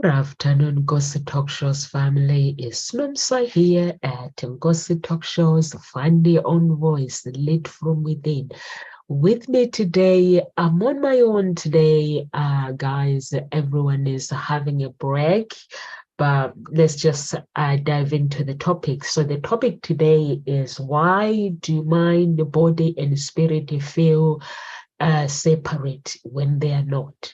Good afternoon, Gossip Talk Shows family. It's Nomsa here at Gossip Talk Shows. Find your own voice, lit from within. With me today, I'm on my own today, guys. Everyone is having a break, but let's just dive into the topic. So the topic today is, why do mind, body, and spirit feel separate when they are not?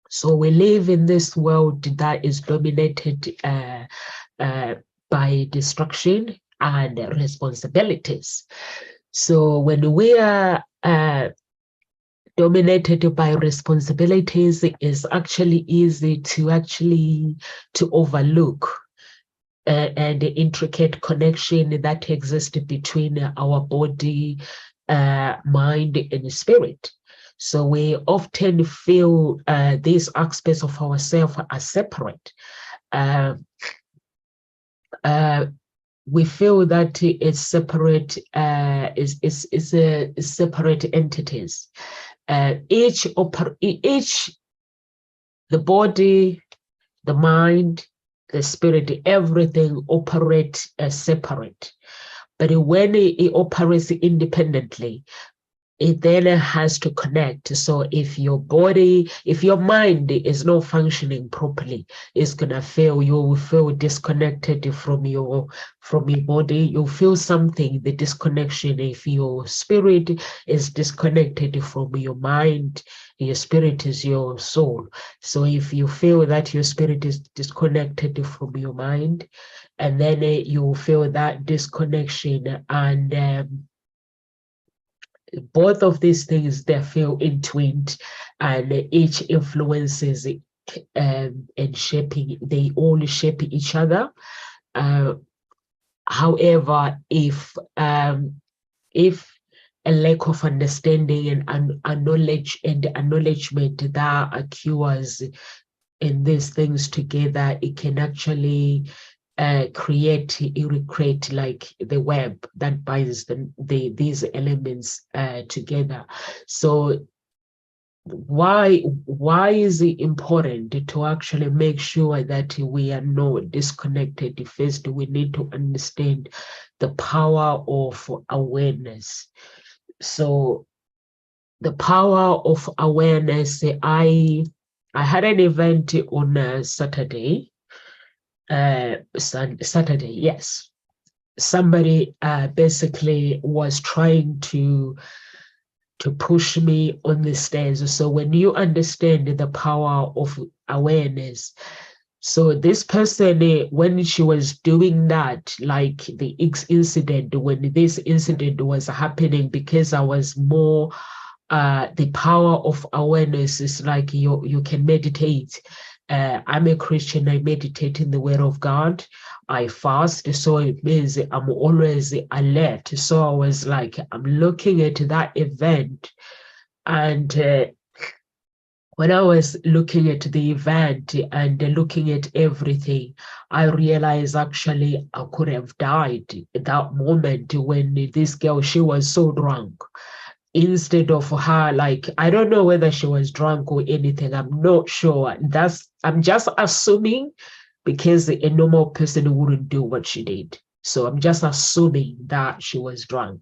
So we live in this world that is dominated by distraction and responsibilities. So when we are dominated by responsibilities, it is actually easy to overlook and the intricate connection that exists between our body, mind, and spirit. So we often feel these aspects of ourselves are separate. We feel that it's separate, is separate entities. Each, the body, the mind, the spirit, everything operates separate. But when it operates independently, it then has to connect. So if your mind is not functioning properly, it's gonna fail. You will feel disconnected from your body. You'll feel something, the disconnection. If your spirit is disconnected from your mind, your spirit is your soul. So if you feel that your spirit is disconnected from your mind, and then you feel that disconnection, and both of these things, they feel entwined, and each influences and shaping, they all shape each other. However, if a lack of understanding and acknowledgement that occurs in these things together, it can actually create like the web that binds these elements together. So why is it important to actually make sure that we are not disconnected? First, we need to understand the power of awareness. So the power of awareness, I had an event on Saturday. Saturday, yes. Somebody basically was trying to push me on the stairs. So when you understand the power of awareness, so this person, when she was doing that, like the incident, when this incident was happening, because I was more, the power of awareness is like you can meditate. I'm a Christian, I meditate in the Word of God. I fast, so it means I'm always alert. So I was like, I'm looking at that event, and when I was looking at the event and looking at everything, I realized actually I could have died at that moment when this girl, she was so drunk. Instead of her, like, I don't know whether she was drunk or anything, I'm not sure. I'm just assuming, because a normal person wouldn't do what she did. So I'm just assuming that she was drunk,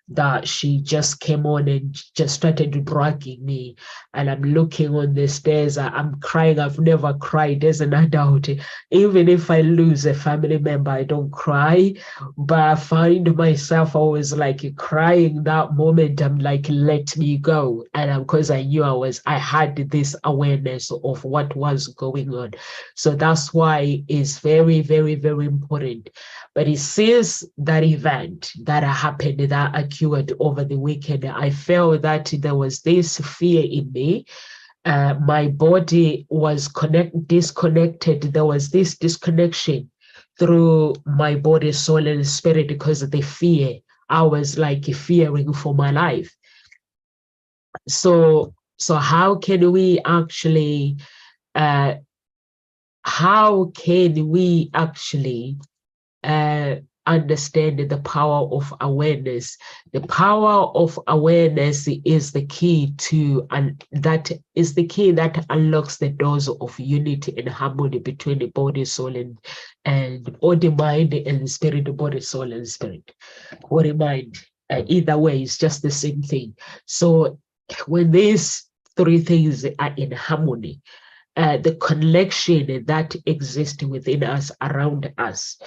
that she just came on and just started dragging me, and I'm looking on the stairs. I'm crying. I've never cried as an adult. Even if I lose a family member, I don't cry, but I find myself always like crying that moment. I'm like, let me go. And because I knew I had this awareness of what was going on. So that's why it's very, very, very important. But since that event that happened, that occurred over the weekend, I felt that there was this fear in me. My body was disconnected. There was this disconnection through my body, soul, and spirit, because of the fear. I was like fearing for my life. So how can we actually uh, understand the power of awareness. The power of awareness is the key to, and that is the key that unlocks the doors of unity and harmony between the body, soul, and body, mind, and spirit, body, soul, and spirit. Body, mind. Either way, it's just the same thing. So when these three things are in harmony, the connection that exists within us, around us,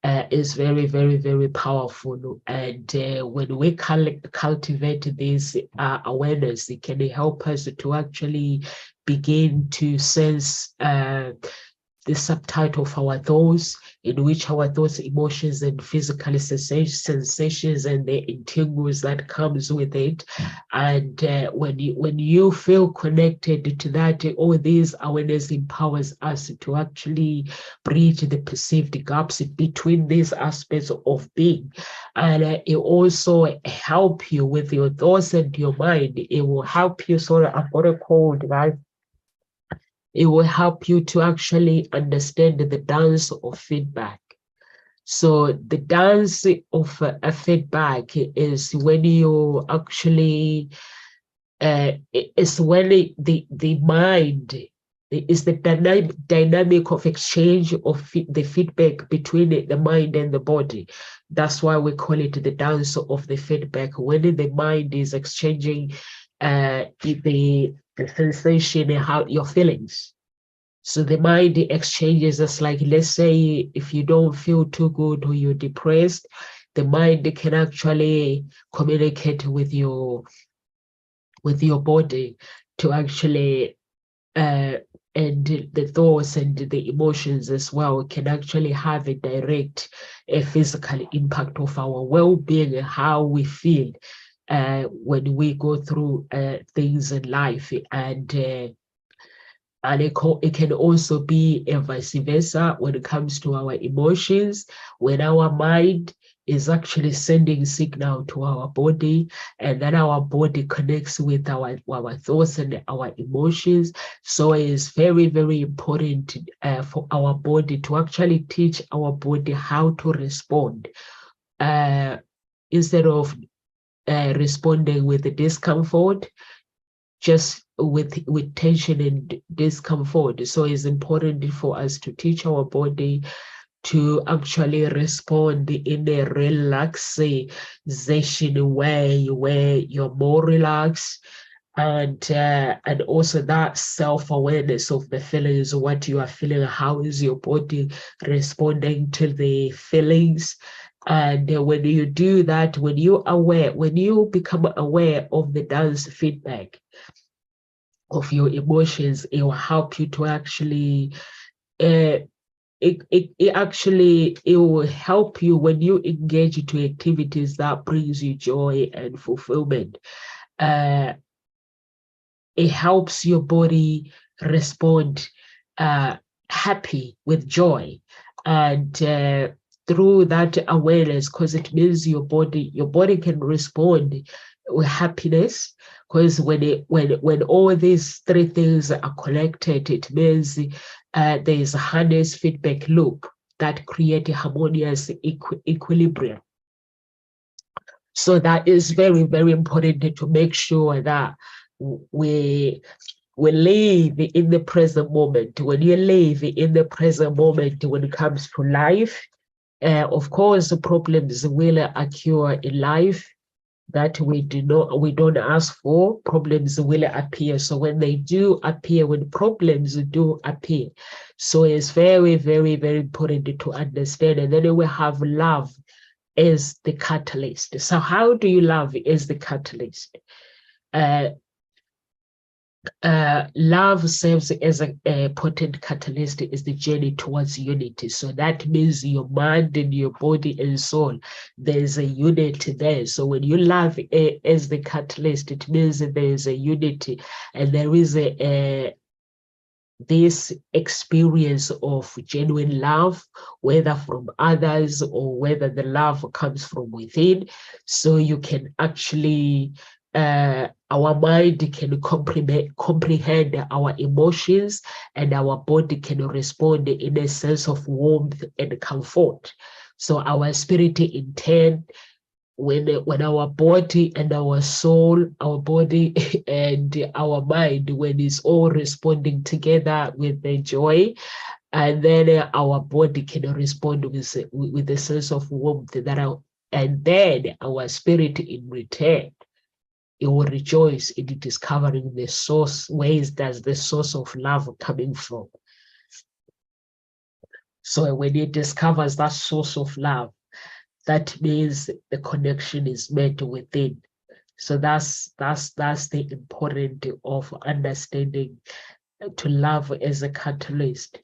is very, very, very powerful. And when we cultivate this awareness, it can help us to actually begin to sense the subtitle of our thoughts, in which our thoughts, emotions, and physical sensations and the entangles that comes with it. And when you feel connected to that, all these awareness empowers us to actually bridge the perceived gaps between these aspects of being. And it also help you with your thoughts and your mind. It will help you sort of, I've got a code, right? It will help you to actually understand the dance of feedback. So the dance of a feedback is when you actually, it's when the mind is the dynamic of exchange of the feedback between the mind and the body. That's why we call it the dance of the feedback. When the mind is exchanging the sensation and how your feelings. So the mind exchanges us, like, let's say if you don't feel too good or you're depressed, the mind can actually communicate with your body to actually and the thoughts and the emotions as well can actually have a direct physical impact of our well-being and how we feel when we go through things in life. And it can also be a vice versa when it comes to our emotions, when our mind is actually sending signal to our body, and then our body connects with our thoughts and our emotions. So it is very, very important for our body to actually teach our body how to respond instead of responding with the discomfort, just with tension and discomfort. So it's important for us to teach our body to actually respond in a relaxation way, where you're more relaxed, and also that self-awareness of the feelings, what you are feeling, how is your body responding to the feelings. And when you do that, when you become aware of the dance feedback of your emotions, it will help you to actually it will help you when you engage into activities that brings you joy and fulfillment. It helps your body respond happy with joy, and through that awareness, because it means your body can respond with happiness, because when all these three things are connected, it means there is a harness feedback loop that create a harmonious equilibrium. So that is very, very important to make sure that we live in the present moment. When you live in the present moment, when it comes to life, of course, problems will occur in life that we don't ask for. Problems will appear. So when they do appear, when problems do appear, so it's very, very, very important to understand. And then we have love as the catalyst. So how do you love as the catalyst? Love serves as a potent catalyst, is the journey towards unity. So that means your mind and your body and soul, there's a unity there. So when you love as the catalyst, it means that there is a unity, and there is this experience of genuine love, whether from others or whether the love comes from within. So you can actually our mind can comprehend our emotions, and our body can respond in a sense of warmth and comfort. So our spirit in turn, when our body and our soul, our body and our mind, when it's all responding together with the joy, and then our body can respond with a sense of warmth and then our spirit in return, it will rejoice in discovering the source. Where is does the source of love coming from? So when it discovers that source of love, that means the connection is made within. So that's the important of understanding to love as a catalyst.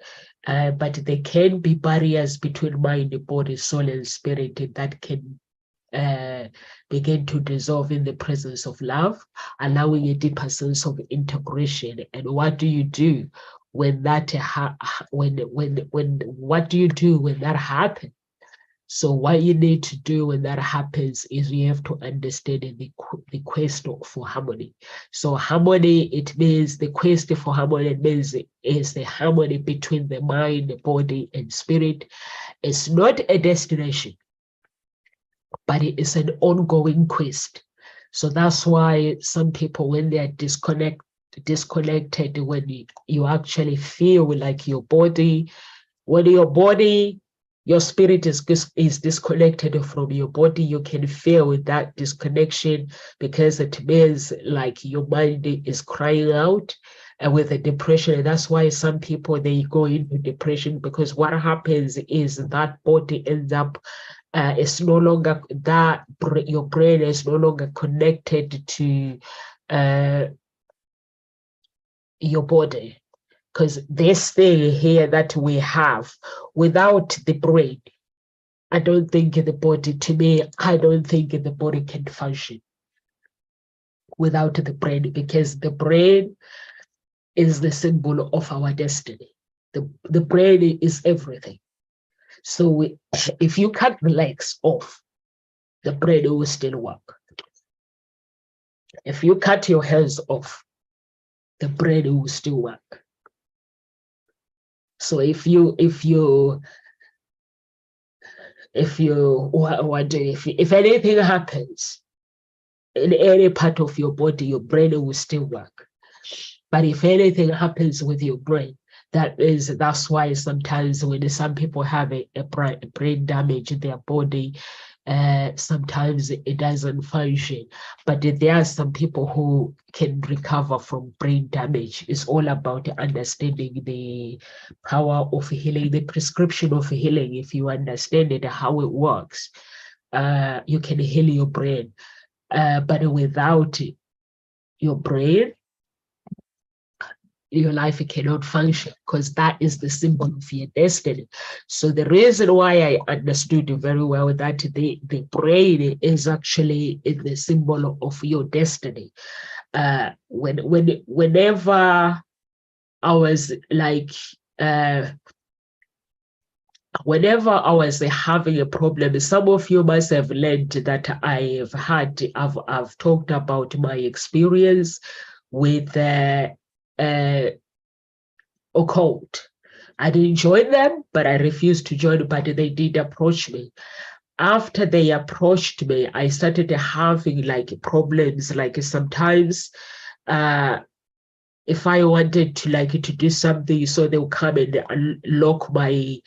But there can be barriers between mind, body, soul, and spirit that can begin to dissolve in the presence of love, allowing a deeper sense of integration. And what do you do when that what do you do when that happens? So what you need to do when that happens is you have to understand the quest for harmony. So harmony, it means the quest for harmony means is the harmony between the mind, body, and spirit. It's not a destination, but it is an ongoing quest. So that's why some people, when they are disconnected, when you actually feel like your body, your spirit is disconnected from your body, you can feel that disconnection because it means like your mind is crying out and with the depression. And that's why some people, they go into depression, because what happens is that body ends up it's no longer that your brain is no longer connected to your body. Because this thing here that we have, without the brain, I don't think the body, to me, I don't think the body can function without the brain, because the brain is the symbol of our destiny. The brain is everything. So if you cut the legs off, the brain will still work. If you cut your hands off, the brain will still work. So if anything happens in any part of your body, your brain will still work. But if anything happens with your brain, that's why sometimes when some people have a brain damage in their body, sometimes it doesn't function. But there are some people who can recover from brain damage. It's all about understanding the power of healing, the prescription of healing. If you understand it, how it works, you can heal your brain. But without your brain, your life cannot function, because that is the symbol of your destiny. So the reason why I understood very well that the brain is actually the symbol of your destiny. Whenever I was like, whenever I was having a problem, some of you must have learned that I've talked about my experience with occult. I didn't join them, but I refused to join, but they did approach me. After they approached me, I started having like problems, like sometimes if I wanted to do something, so they'll come and lock my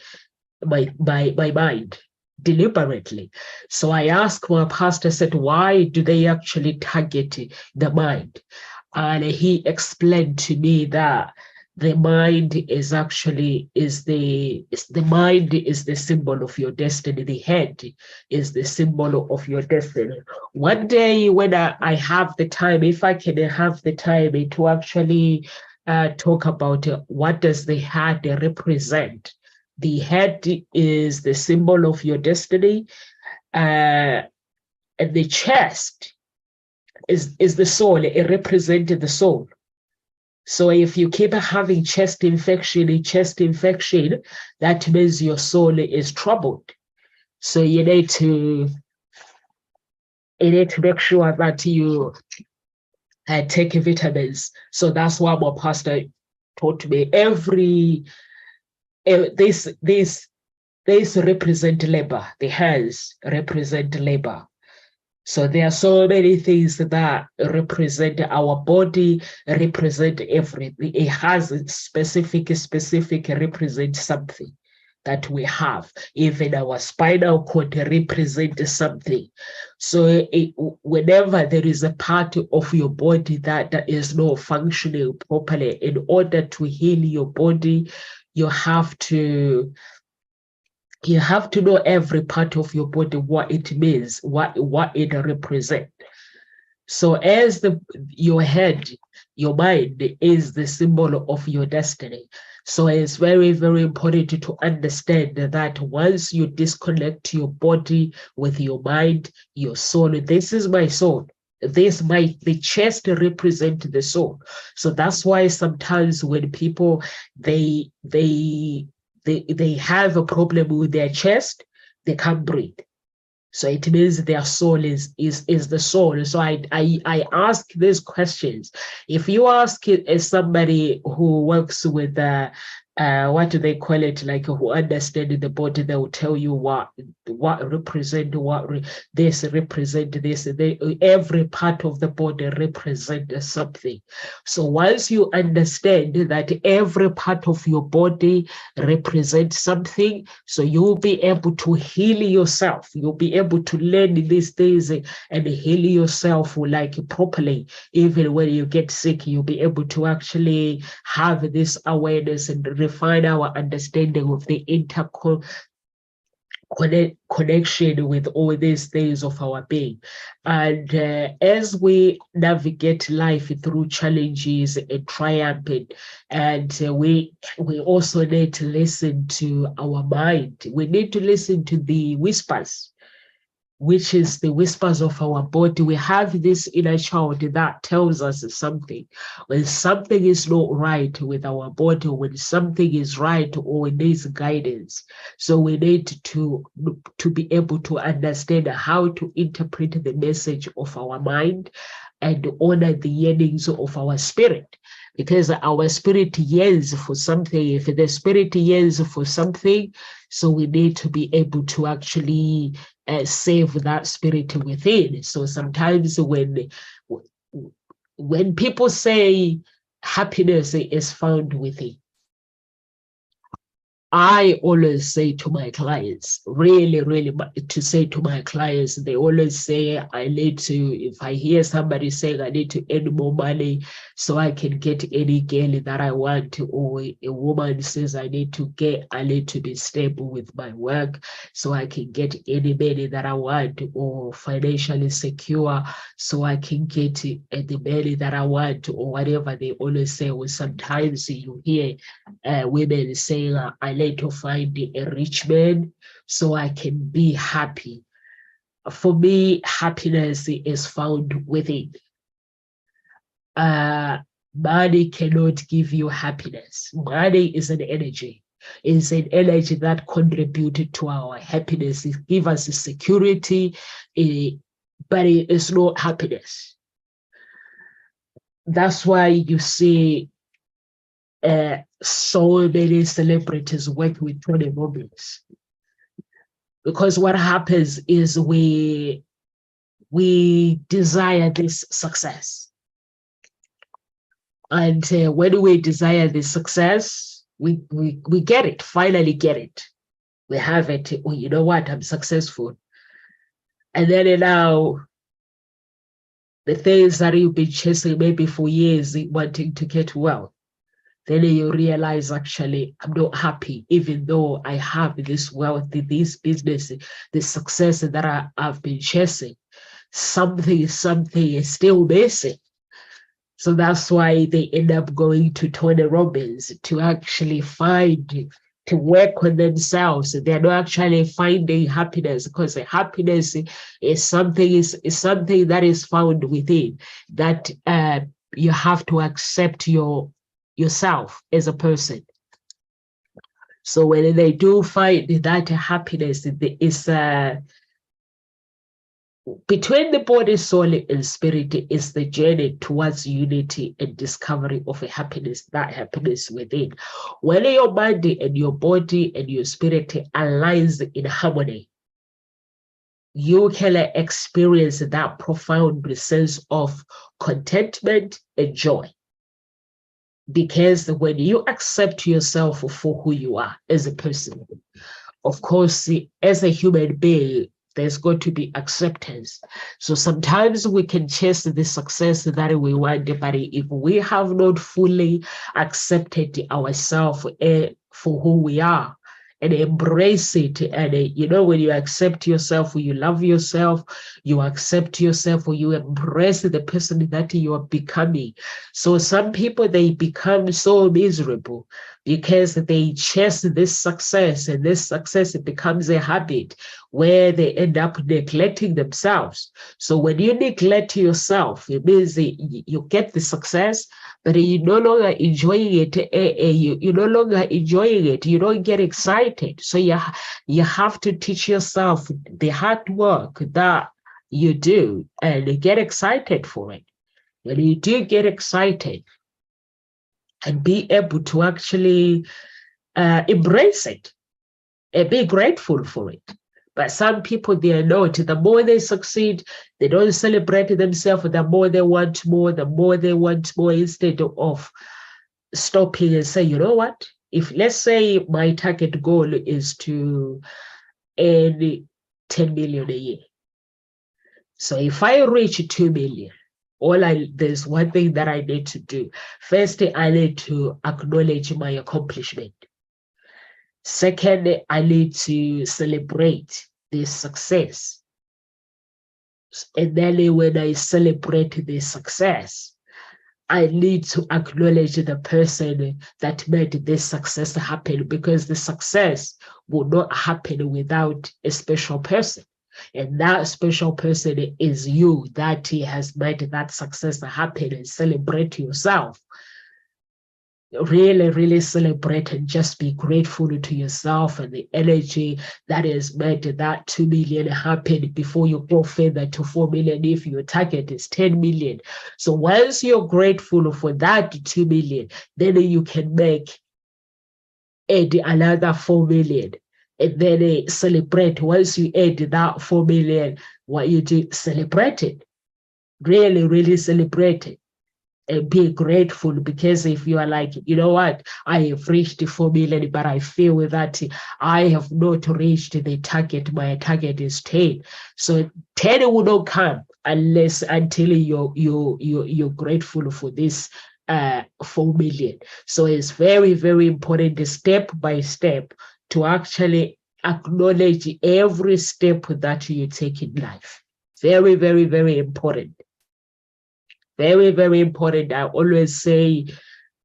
mind deliberately. So I asked my pastor, said, why do they actually target the mind? And he explained to me that the mind is actually the mind is the symbol of your destiny. The head is the symbol of your destiny. One day when I have the time, if I can have the time to actually talk about what does the head represent. The head is the symbol of your destiny, and the chest is the soul. It represents the soul. So if you keep having chest infection, that means your soul is troubled. So you need to make sure that you take vitamins. So that's what my pastor taught me. This This represent labor. The hands represent labor. So there are so many things that represent our body, represent everything. It has a specific represent something that we have. Even our spinal cord represents something. So whenever there is a part of your body that is not functioning properly, in order to heal your body, you have to know every part of your body, what it means, what it represents. So as your head, your mind is the symbol of your destiny. So it's very, very important to understand that once you disconnect your body with your mind, your soul, this is my soul. The chest represent the soul. So that's why sometimes when people they have a problem with their chest, they can't breathe. So it means their soul is the soul. So I ask these questions. If you ask somebody who works with what do they call it, like who understand the body, they will tell you what represent this represent this. Every part of the body represent something. So once you understand that every part of your body represents something, so you'll be able to heal yourself. You'll be able to learn these things and heal yourself like properly. Even when you get sick, you'll be able to actually have this awareness and refine our understanding of the connection with all these things of our being. And as we navigate life through challenges and triumphant, and we also need to listen to our mind. We need to listen to the whispers, which is the whispers of our body. We have this inner child that tells us something. When something is not right with our body, when something is right or it needs guidance. So we need to be able to understand how to interpret the message of our mind and honor the yearnings of our spirit. Because our spirit yearns for something. If the spirit yearns for something, so we need to be able to actually save that spirit within. So sometimes when people say happiness is found within, I always say to my clients, really to say to my clients, they always say, I need to, if I hear somebody saying I need to earn more money so I can get any girl that I want, or a woman says I need to be stable with my work so I can get any money that I want, or financially secure so I can get the money that I want, or whatever they always say. Or sometimes you hear women saying, I need to find a rich man so I can be happy. For me, happiness is found within. Money cannot give you happiness. Money is an energy. It's an energy that contributed to our happiness. It gives us security, but it is not happiness. That's why you see so many celebrities work with Tony Robbins, because what happens is we desire this success, and when we desire this success, we get it. Finally, get it. We have it. Well, you know what? I'm successful, and then now the things that you've been chasing maybe for years, wanting to get well. Then you realize, actually, I'm not happy, even though I have this wealth, this business, the success that I've been chasing. Something is still missing. So that's why they end up going to Tony Robbins to actually to work on themselves. They're not actually finding happiness, because the happiness is something that is found within, that you have to accept yourself as a person. So when they do find that happiness, between the body, soul, and spirit is the journey towards unity and discovery of a happiness, that happiness within. When your mind and your body and your spirit aligns in harmony, you can experience that profound sense of contentment and joy. Because when you accept yourself for who you are as a person, of course, as a human being, there's going to be acceptance. So sometimes we can chase the success that we want, but if we have not fully accepted ourselves for who we are and embrace it, and when you accept yourself, you love yourself, you accept yourself, or you embrace the person that you are becoming. So some people, they become so miserable because they chase this success, and this success becomes a habit where they end up neglecting themselves. So when you neglect yourself, it means you get the success, but you're no longer enjoying it. You're no longer enjoying it. You don't get excited. So you have to teach yourself the hard work that you do and get excited for it. When you do get excited and be able to actually embrace it and be grateful for it. But some people, they are not. The more they succeed, they don't celebrate themselves. The more they want more, instead of stopping and say, you know what? If, let's say, my target goal is to earn 10 million a year. So if I reach 2 million, there's one thing that I need to do. First, I need to acknowledge my accomplishment. Second, I need to celebrate this success. And then when I celebrate this success, I need to acknowledge the person that made this success happen, because the success will not happen without a special person. And that special person is you, that has made that success happen. And celebrate yourself. Really, really celebrate and just be grateful to yourself and the energy that has made that 2 million happen before you go further to 4 million if your target is 10 million. So once you're grateful for that 2 million, then you can add another 4 million. And then celebrate. Once you add that 4 million, what you do, celebrate it. Really, really celebrate it. And be grateful, because if you are like, you know what, I have reached 4 million, but I feel that I have not reached the target. My target is 10. So 10 will not come until you're grateful for this 4 million. So it's very, very important, step by step, to actually acknowledge every step that you take in life. Very, very, very important. Very, very important. I always say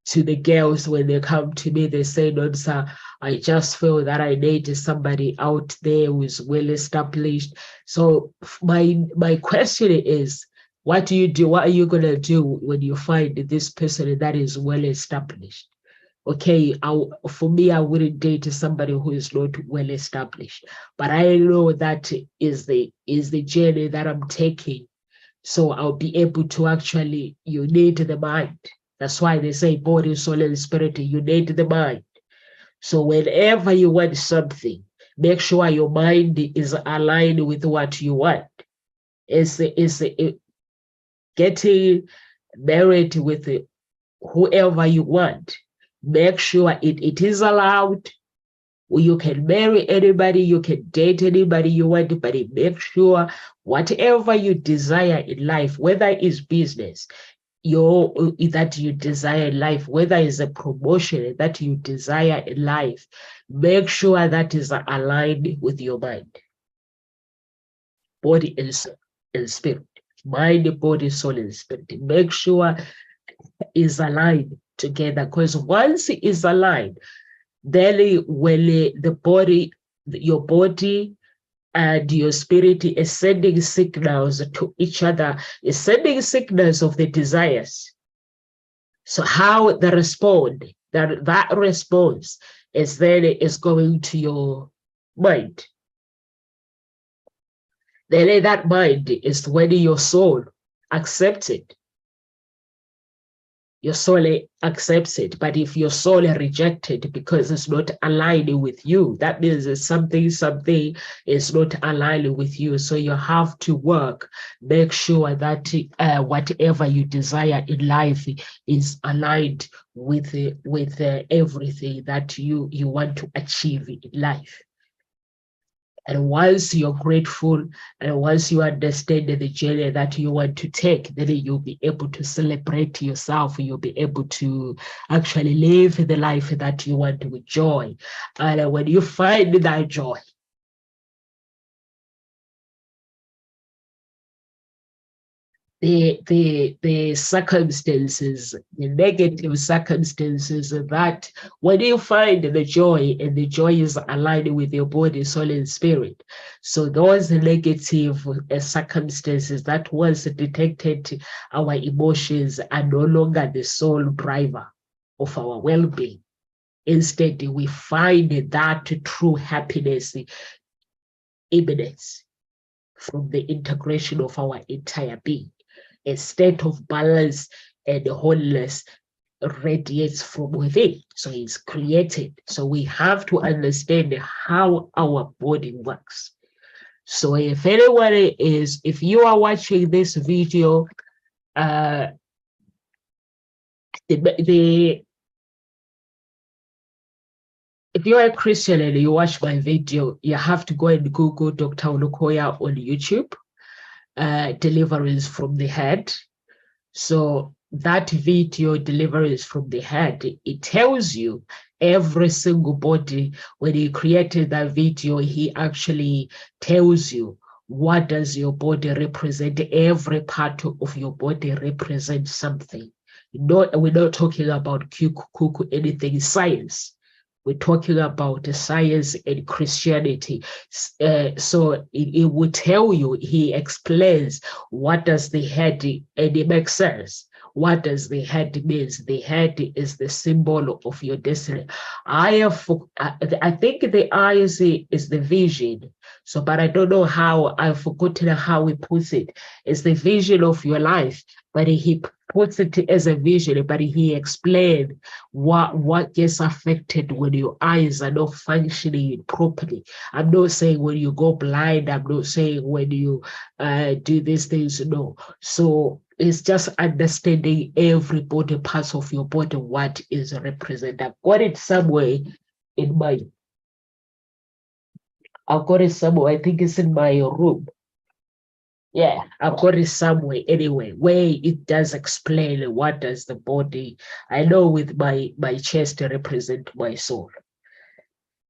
to the girls when they come to me, they say, no, sir, I just feel that I need somebody out there who is well established. So my question is, what do you do? What are you going to do when you find this person that is well established? Okay, for me, I wouldn't date somebody who is not well established, but I know that is the journey that I'm taking. So I'll be able to actually, you need the mind. That's why they say body, soul, and spirit, you need the mind. So whenever you want something, make sure your mind is aligned with what you want. It's getting married with whoever you want. Make sure it is allowed. You can marry anybody, you can date anybody you want, but make sure whatever you desire in life, whether it's business that you desire in life, whether it's a promotion that you desire in life, make sure that is aligned with your mind, body, and spirit. Mind, body, soul, and spirit. Make sure is aligned together, because once it is aligned, then when the body, your body and your spirit is sending signals to each other, is sending signals of the desires. So how they respond, that response is then is going to your mind. Then that mind is when your soul accepts it. Your soul accepts it. But if your soul rejects it because it's not aligned with you, that means that something is not aligned with you. So you have to work, make sure that whatever you desire in life is aligned with everything that you want to achieve in life. And once you're grateful and once you understand the journey that you want to take, then you'll be able to celebrate yourself. You'll be able to actually live the life that you want with joy. And when you find that joy, the circumstances, the negative circumstances, that when you find the joy and the joy is aligned with your body, soul, and spirit, so those negative circumstances that once detected our emotions are no longer the sole driver of our well-being. Instead, we find that true happiness emanates from the integration of our entire being. A state of balance and wholeness radiates from within. So it's created. So we have to understand how our body works. So if you are watching this video, if you're a Christian and you watch my video, you have to go and Google Dr. Olukoya on YouTube, Deliverance from the Head. So that video, Deliverance from the Head, it tells you every single body. When he created that video, he actually tells you what does your body represent. Every part of your body represents something. We're not talking about cuckoo, anything science. We're talking about science and Christianity. So it will tell you, he explains what does the head, and it makes sense. What does the head means? The head is the symbol of your destiny. I think the eyes is the vision. So, but I don't know how, I've forgotten how he puts it. It's the vision of your life, but he puts it as a vision, but he explained what gets affected when your eyes are not functioning properly. I'm not saying when you go blind. I'm not saying when you do these things. No. So it's just understanding every body parts of your body, what is represented. I've got it somewhere in my, I think it's in my room. Yeah, I've got it somewhere anyway, where it does explain what does the body, I know with my chest represent my soul.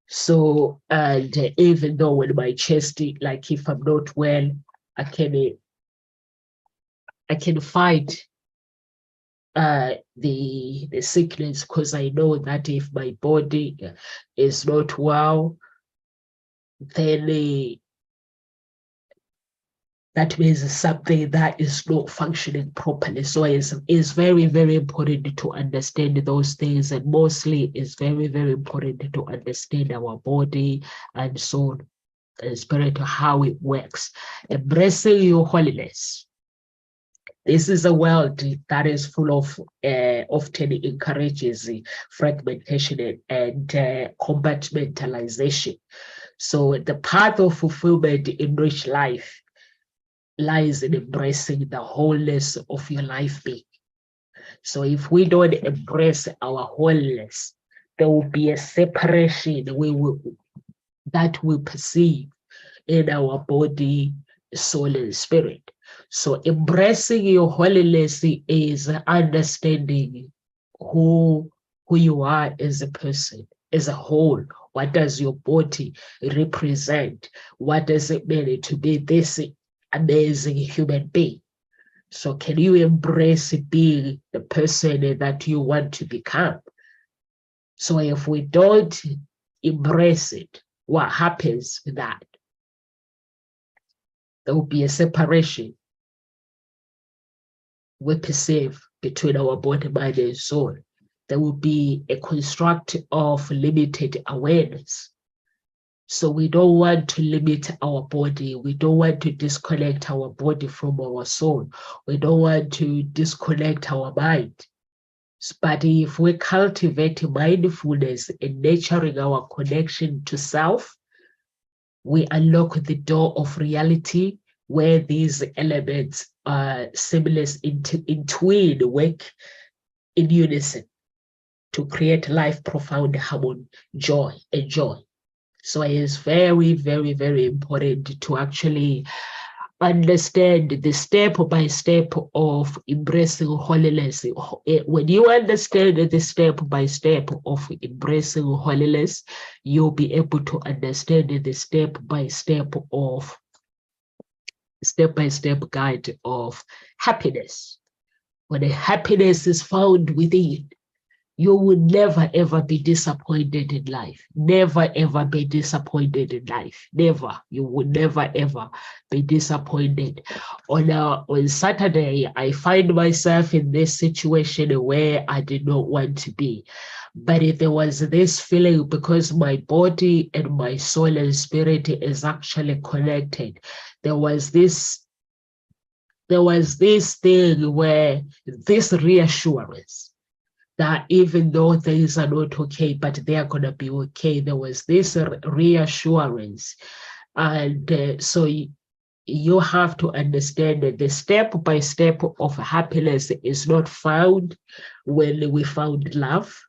So, and even though when my chest, like if I'm not well, I can fight the sickness, because I know that if my body is not well, then that means something that is not functioning properly. So it's very, very important to understand those things. And mostly it's very, very important to understand our body and soul and spirit, how it works. Embracing your holiness. This is a world that is full of, often encourages fragmentation and compartmentalization. So the path of fulfillment in rich life lies in embracing the wholeness of your life being. So if we don't embrace our wholeness, there will be a separation that we perceive in our body, soul, and spirit. So embracing your holiness is understanding who you are as a person, as a whole. What does your body represent? What does it mean to be this amazing human being? So can you embrace being the person that you want to become? So if we don't embrace it, what happens with that? There will be a separation we perceive between our body, mind, and soul. There will be a construct of limited awareness. So we don't want to limit our body. We don't want to disconnect our body from our soul. We don't want to disconnect our mind. But if we cultivate mindfulness and nurturing our connection to self, we unlock the door of reality where these elements are seamless, intertwined, work in unison to create life profound harmony, joy, and joy. So it is very, very, very important to actually understand the step by step of embracing holiness. When you understand the step by step of embracing holiness, you'll be able to understand the step by step guide of happiness. When the happiness is found within, you will never ever be disappointed in life. Never ever be disappointed in life. Never. You will never ever be disappointed. On Saturday, I find myself in this situation where I did not want to be. But if there was this feeling, because my body and my soul and spirit is actually connected, there was this thing where this reassurance that even though things are not okay, but they are going to be okay. There was this reassurance. And so you have to understand that the step by step of happiness is not found when we found love.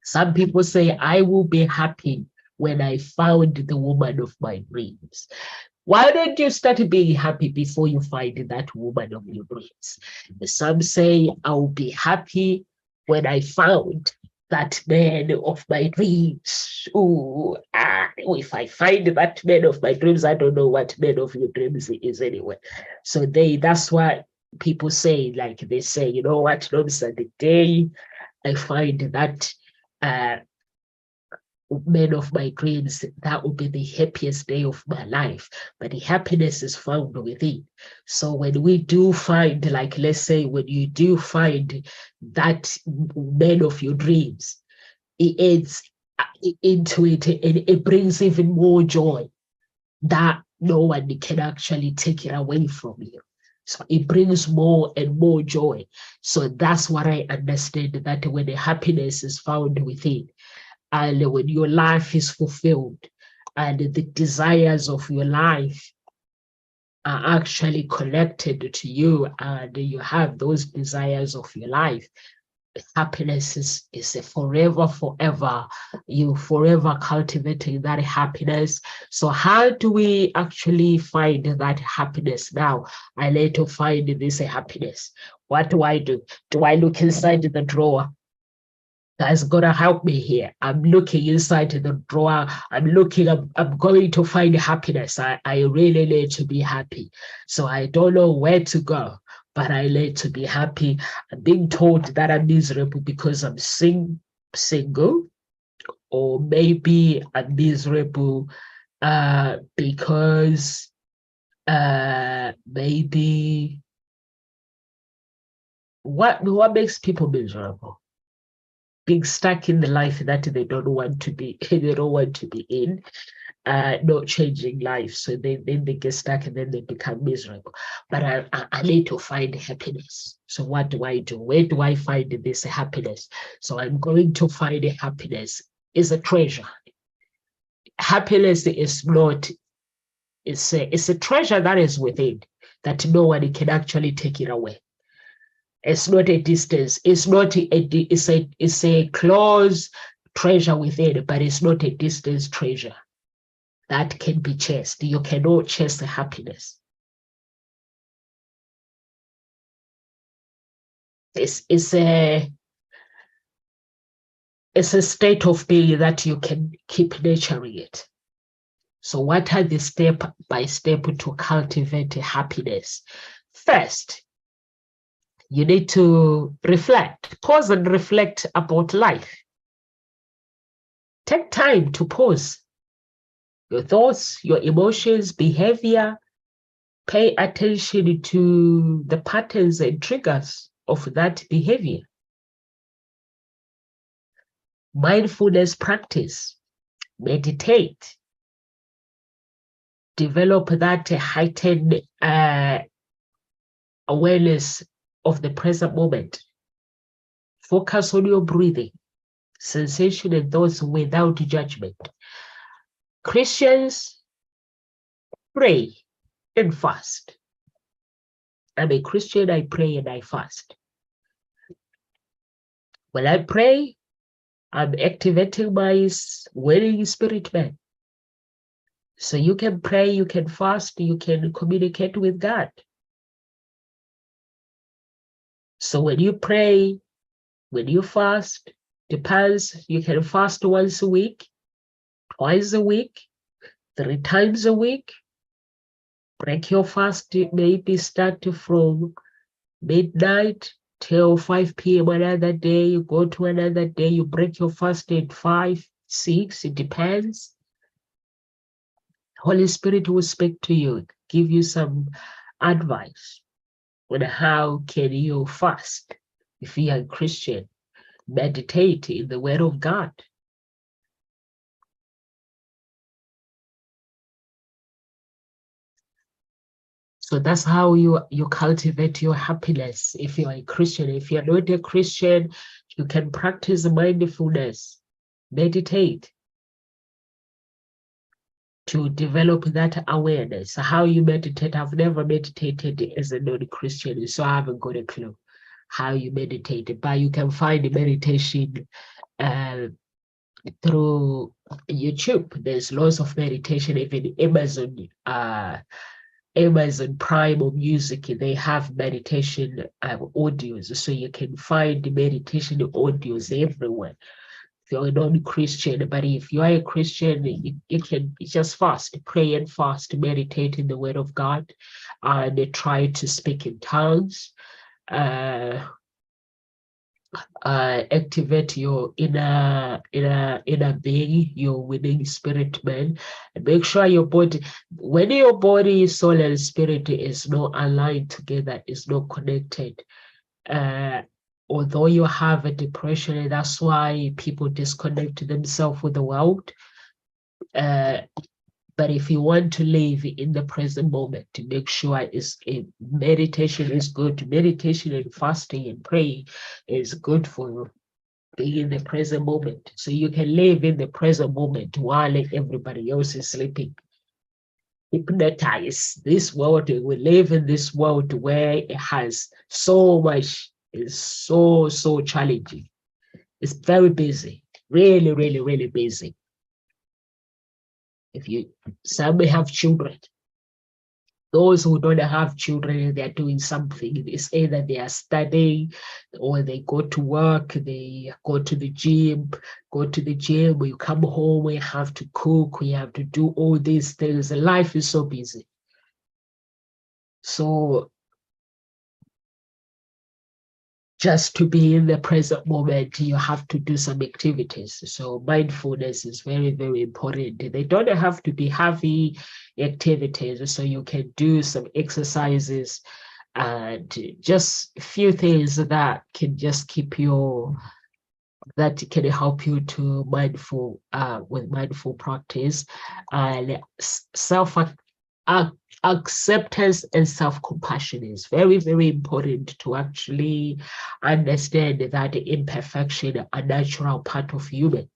Some people say, I will be happy when I found the woman of my dreams. Why don't you start being happy before you find that woman of your dreams? Some say, I'll be happy when I found that man of my dreams. If I find that man of my dreams, I don't know what man of your dreams is anyway. So that's why people say, like they say, you know what, Nomsa, the day I find that man of my dreams, that would be the happiest day of my life. But the happiness is found within. So when we do find, like, let's say, when you do find that man of your dreams, it adds into it and it brings even more joy that no one can actually take it away from you. So it brings more and more joy. So that's what I understand, that when the happiness is found within, and when your life is fulfilled and the desires of your life are actually connected to you and you have those desires of your life, happiness is a forever. You forever cultivating that happiness. So how do we actually find that happiness now? I need to find this happiness. What do I do? Do I look inside the drawer? That's gonna help me here. I'm looking inside the drawer. I'm going to find happiness. I really need to be happy. So I don't know where to go, but I need to be happy. I'm being told that I'm miserable because I'm single, or maybe I'm miserable because maybe what makes people miserable? Being stuck in the life that they don't want to be in, not changing life. So then they get stuck and then they become miserable. But I need to find happiness. So what do I do? Where do I find this happiness? So I'm going to find happiness is a treasure. Happiness is not, it's a treasure that is within, that no one can actually take it away. It's not a distance. It's a close treasure within, but it's not a distance treasure that can be chased. You cannot chase the happiness. It's a state of being that you can keep nurturing it. So what are the step by step to cultivate happiness? First, you need to reflect, pause and reflect about life. Take time to pause your thoughts, your emotions, behavior. Pay attention to the patterns and triggers of that behavior. Mindfulness practice. meditate, develop that heightened awareness of the present moment. Focus on your breathing, sensation, and thoughts without judgment. Christians pray and fast. I'm a Christian, I pray and I fast. When I pray, I'm activating my winning spirit man. So you can pray, you can fast, you can communicate with God. So when you pray, when you fast, depends, you can fast once a week, twice a week, 3 times a week. Break your fast, maybe start from midnight till 5 p.m. another day, you go to another day, you break your fast at 5, 6, it depends. Holy Spirit will speak to you, give you some advice on how can you fast. If you are a Christian, meditate in the Word of God. So that's how you cultivate your happiness. If you are a Christian, if you're not a Christian, you can practice mindfulness, meditate to develop that awareness. How you meditate, I've never meditated as a non-Christian, so I haven't got a clue how you meditate, but you can find meditation through YouTube. There's lots of meditation, even Amazon Prime or Music, they have meditation audios, so you can find meditation audios everywhere. If you're a non-Christian, but if you are a Christian, you can just fast, pray and fast, meditate in the Word of God, and try to speak in tongues, activate your inner being, your winning spirit man, and make sure your body, when your body, soul, and spirit is not aligned together, is not connected, although you have a depression, and that's why people disconnect themselves with the world. But if you want to live in the present moment, to make sure meditation is good. Meditation and fasting and praying is good for being in the present moment. So you can live in the present moment while everybody else is sleeping. Hypnotize this world. We live in this world where it has so much, it's so challenging. It's very busy, really, really, really busy. Some may have children. Those who don't have children, they're doing something. It's either they are studying, or they go to work, they go to the gym, you come home, we have to cook, we have to do all these things. Life is so busy. So just to be in the present moment, you have to do some activities. So mindfulness is very, very important. They don't have to be heavy activities. So you can do some exercises and just a few things that can just keep you, that can help you to with mindful practice, and acceptance and self-compassion is very, very important to actually understand that imperfection are a natural part of human.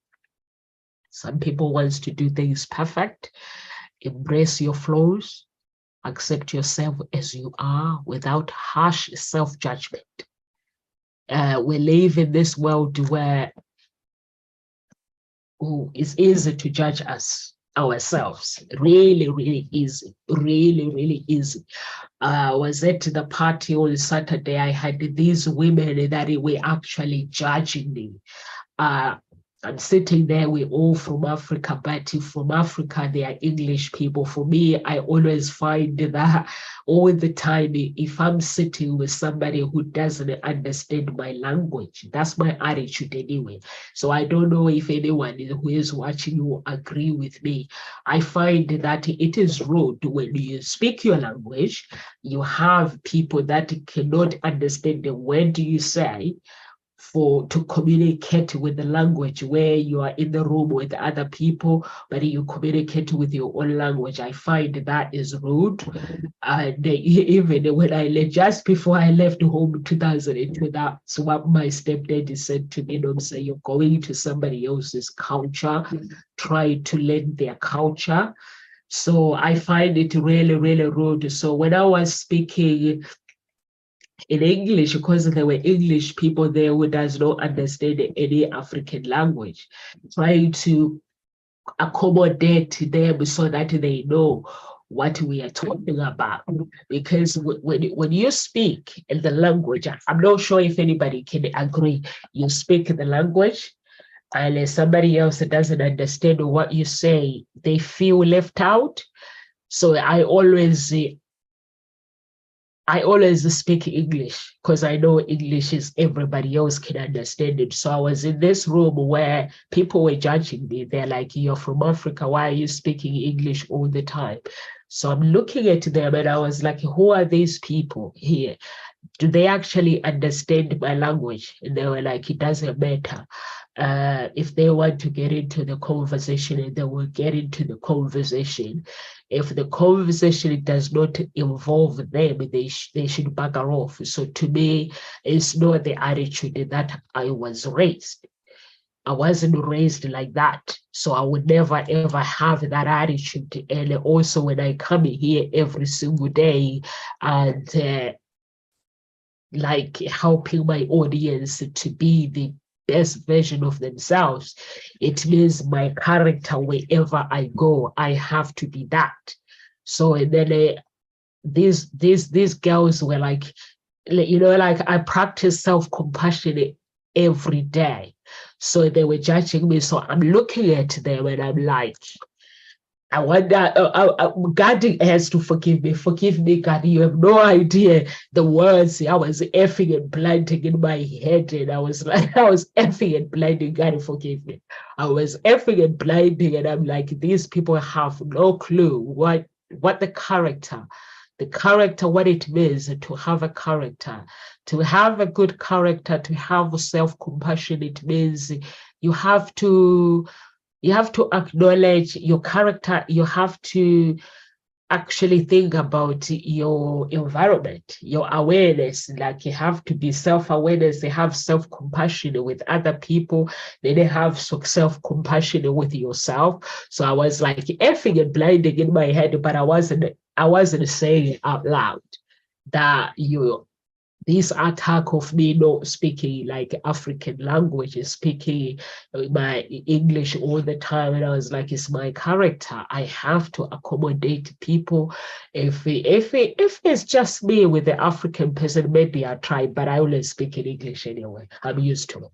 Some people want to do things perfect. Embrace your flaws, accept yourself as you are without harsh self-judgment. We live in this world where it's easy to judge ourselves. Really, really easy. Really, really easy. Was at the party on Saturday. I had these women that were actually judging me. I'm sitting there, we're all from Africa, but from Africa, they are English people. For me, I always find that all the time, if I'm sitting with somebody who doesn't understand my language, that's my attitude anyway. So I don't know if anyone who is watching will agree with me. I find that it is rude when you speak your language, you have people that cannot understand the word you say. to communicate with the language where you are in the room with other people, but you communicate with your own language. I find that is rude. And even when just before I left home in 2002, that's what my stepdad said to me. Say, you're going to somebody else's culture, try to learn their culture. So I find it really, really rude. So when I was speaking in English, because there were English people there who does not understand any African language, trying to accommodate them so that they know what we are talking about. Because when you speak in the language, I'm not sure if anybody can agree, you speak the language and somebody else doesn't understand what you say, they feel left out. So I always speak English because I know English is everybody else can understand it. So I was in this room where people were judging me. They're like, you're from Africa, why are you speaking English all the time? So I'm looking at them and I was like, who are these people here? Do they actually understand my language? And they were like, it doesn't matter. If they want to get into the conversation, they will get into the conversation. If the conversation does not involve them, they should bugger off. So to me, it's not the attitude that I was raised. I wasn't raised like that. So I would never, ever have that attitude. And also when I come here every single day and like helping my audience to be the best version of themselves, it means my character wherever I go, I have to be that. So and then these girls were like, like I practice self-compassion every day. So they were judging me. So I'm looking at them and I'm like, I wonder, God has to forgive me. Forgive me, God. You have no idea the words. I was effing and blinding in my head. And I was like, I was effing and blinding. God, forgive me. I was effing and blinding. And I'm like, these people have no clue what the character, what it means to have a character. To have a good character, to have self-compassion, it means you have to acknowledge your character. You have to actually think about your environment, your awareness. Like you have to be self-awareness. They have self-compassion with other people. Then they have self-compassion with yourself. So I was like effing and blinding in my head, but I wasn't saying it out loud that this attack of me not speaking like African languages, speaking my English all the time. And I was like, it's my character. I have to accommodate people. If it's just me with the African person, maybe I try, but I only speak in English anyway. I'm used to it.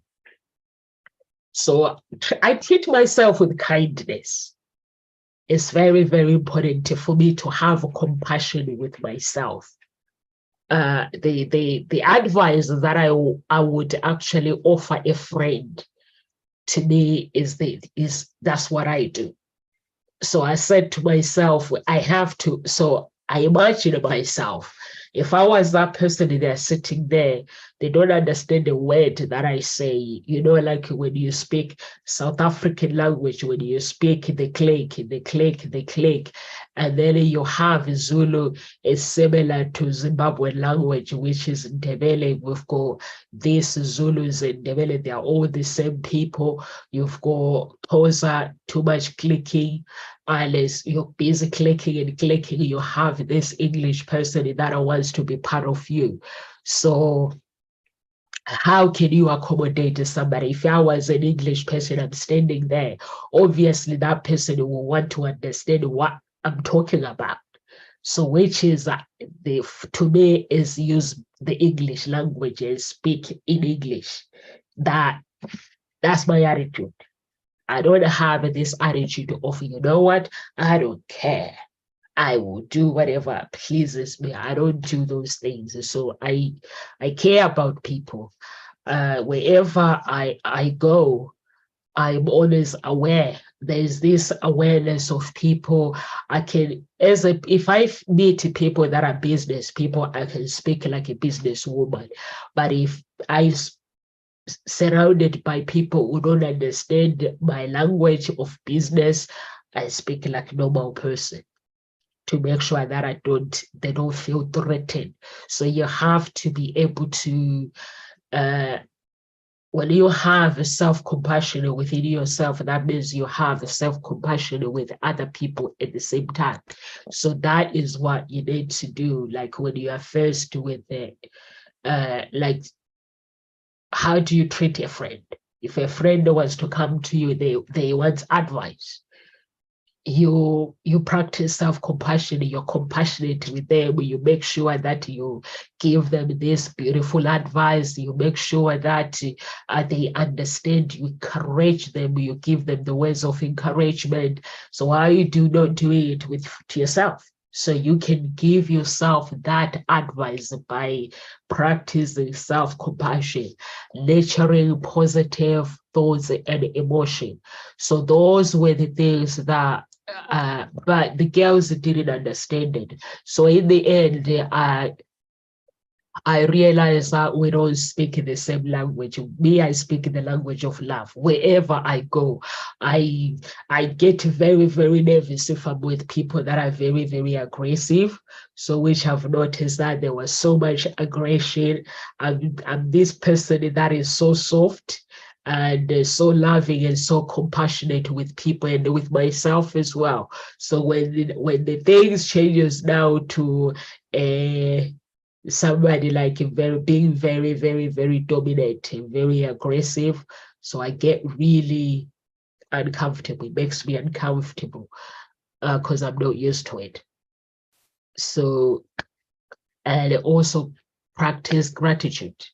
So I treat myself with kindness. It's very, very important for me to have compassion with myself. The advice that I would actually offer a friend to me is that's what I do. So I said to myself, I have to. So I imagine myself, if I was that person there sitting there, they don't understand the word that I say. Like when you speak South African language, when you speak the click, and then you have Zulu is similar to Zimbabwean language, which is Ndebele. We've got these Zulus and Ndebele, they are all the same people. You've got Xhosa, too much clicking. Unless you're busy clicking and clicking, you have this English person that wants to be part of you. So how can you accommodate somebody? If I was an English person, I'm standing there, obviously that person will want to understand what I'm talking about. So which is to me is use the English language and speak in English. That's my attitude. I don't have this attitude of, you know what, I don't care. I will do whatever pleases me. I don't do those things. So I care about people. Wherever I go, I'm always aware. There's this awareness of people. If I meet people that are business people, I can speak like a businesswoman. But if I surrounded by people who don't understand my language of business, I speak like a normal person to make sure that they don't feel threatened. So you have to be able to, when you have self-compassion within yourself, that means you have self-compassion with other people at the same time. So that is what you need to do. Like when you are faced with like, how do you treat a friend? If a friend wants to come to you, they want advice. You practice self-compassion, you're compassionate with them, you make sure that you give them this beautiful advice, you make sure that they understand, you encourage them, you give them the words of encouragement. So why you do not do it to yourself? So you can give yourself that advice by practicing self-compassion, nurturing positive thoughts and emotion. So those were the things that, but the girls didn't understand it. So in the end, I realized that we don't speak the same language. Me, I speak the language of love. Wherever I go, I get very, very nervous if I'm with people that are very, very aggressive. So which I've noticed that there was so much aggression. I'm this person that is so soft and so loving and so compassionate with people and with myself as well. So when the things changes now to somebody like being very, very, very dominant and very aggressive, so I get really uncomfortable. It makes me uncomfortable because I'm not used to it. So, and also practice gratitude.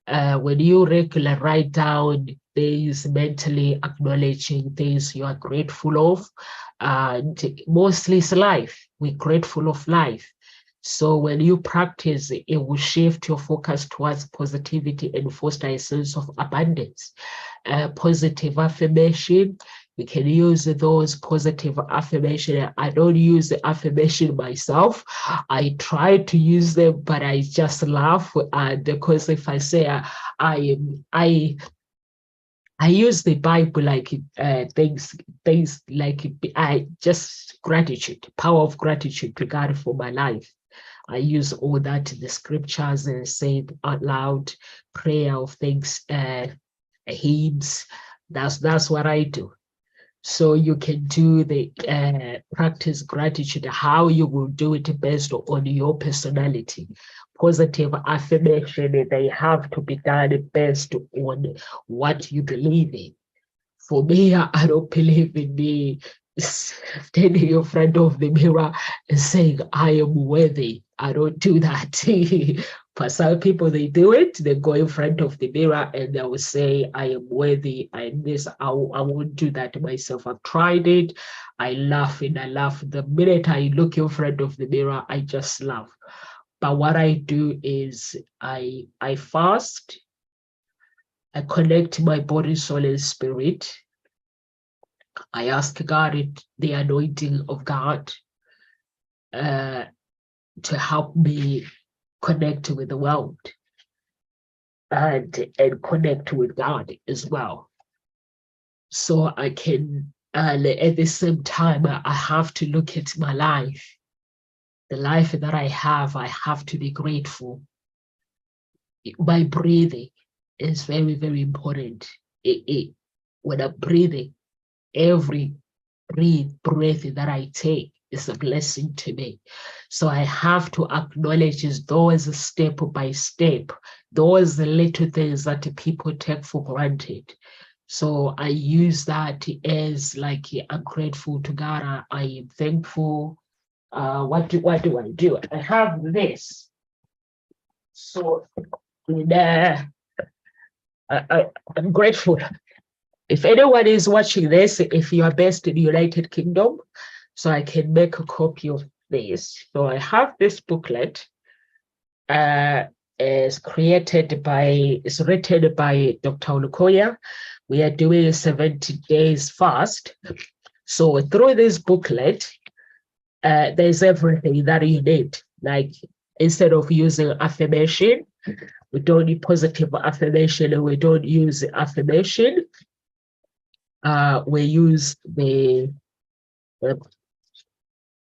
When you regularly write down things, mentally acknowledging things you are grateful of, and mostly it's life. We're grateful of life. So when you practice, it will shift your focus towards positivity and foster a sense of abundance. Positive affirmation, we can use those positive affirmation. I don't use the affirmation myself. I try to use them, but I just laugh. Because if I say I use the Bible like things like I just gratitude, power of gratitude to God for my life. I use all that in the scriptures and say it out loud, prayer of things, hymns. That's what I do. So you can do the practice gratitude, how you will do it based on your personality. Positive affirmation, they have to be done based on what you believe in. For me, I don't believe in me standing in front of the mirror and saying, I am worthy. I don't do that. For some people, they do it. They go in front of the mirror and they will say, I am worthy. I won't do that myself. I've tried it. I laugh and I laugh. The minute I look in front of the mirror, I just laugh. But what I do is I fast. I connect my body, soul, and spirit. I ask God, the anointing of God, to help me connect with the world and connect with God as well. So I can, at the same time, I have to look at my life. The life that I have to be grateful. My breathing is very, very important. When I'm breathing, every breath that I take is a blessing to me. So I have to acknowledge those step by step, those little things that people take for granted. So I use that as like, I'm grateful to God. I am thankful. What do I do? I have this. So I'm grateful. If anyone is watching this, if you are based in the United Kingdom, so I can make a copy of this. So I have this booklet. It's written by Dr. Olukoya. We are doing a 70 days fast. So through this booklet, there's everything that you need. Like instead of using affirmation, We don't need positive affirmation, and we don't use affirmation. We use the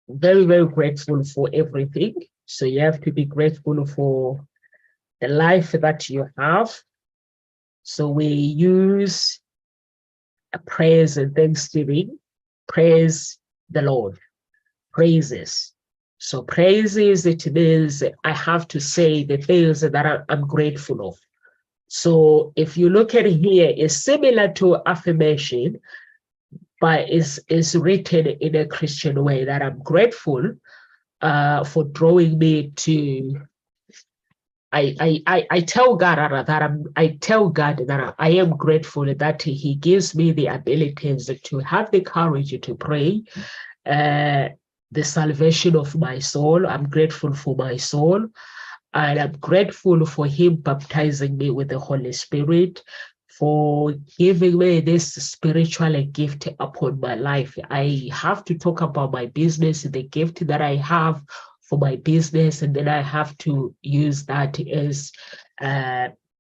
very, very grateful for everything. So you have to be grateful for the life that you have. So we use a praise and thanksgiving. Praise the Lord. Praises. So praises, it means I have to say the things that I'm grateful of. So if you look at it here, it's similar to affirmation, but it's written in a Christian way, that I'm grateful for drawing me to. I tell God that I am grateful that He gives me the abilities to have the courage to pray. The salvation of my soul. I'm grateful for my soul. And I'm grateful for Him baptizing me with the Holy Spirit, for giving me this spiritual gift upon my life. I have to talk about my business, the gift that I have for my business, and then I have to use that as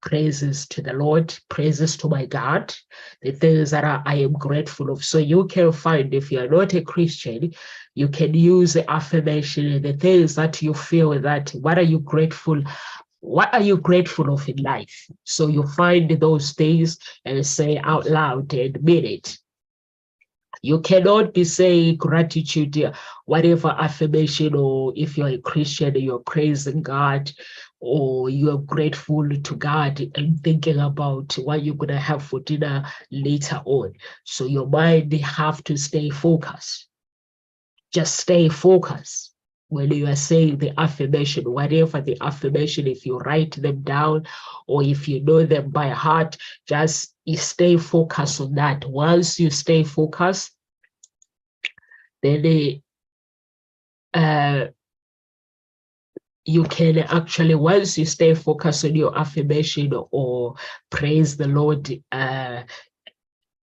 praises to the Lord, praises to my God, the things that I am grateful of. So you can find, if you're not a Christian, you can use the affirmation, the things that you feel that, what are you grateful of in life? So you find those things and say out loud and mean it. You cannot be saying gratitude, whatever affirmation, or if you're a Christian, you're praising God, or you're grateful to God and thinking about what you're going to have for dinner later on. So your mind have to stay focused. Just stay focused. When you are saying the affirmation, whatever the affirmation, if you write them down or if you know them by heart, just stay focused on that. Once you stay focused, then you can actually, once you stay focused on your affirmation or praise the Lord,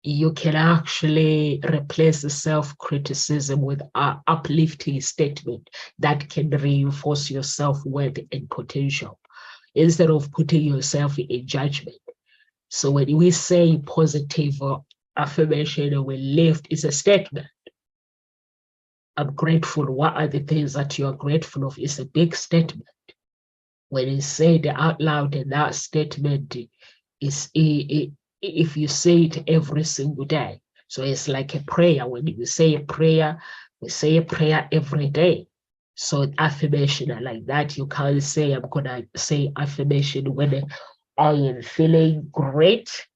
you can actually replace the self-criticism with an uplifting statement that can reinforce your self-worth and potential, instead of putting yourself in judgment. So when we say positive affirmation, we lift, it's a statement. I'm grateful. What are the things that you are grateful of? It's a big statement. When it's said out loud, and that statement is, if you say it every single day. So it's like a prayer. When you say a prayer, we say a prayer every day. So affirmation are like that. You can't say, I'm going to say affirmation when I am feeling great,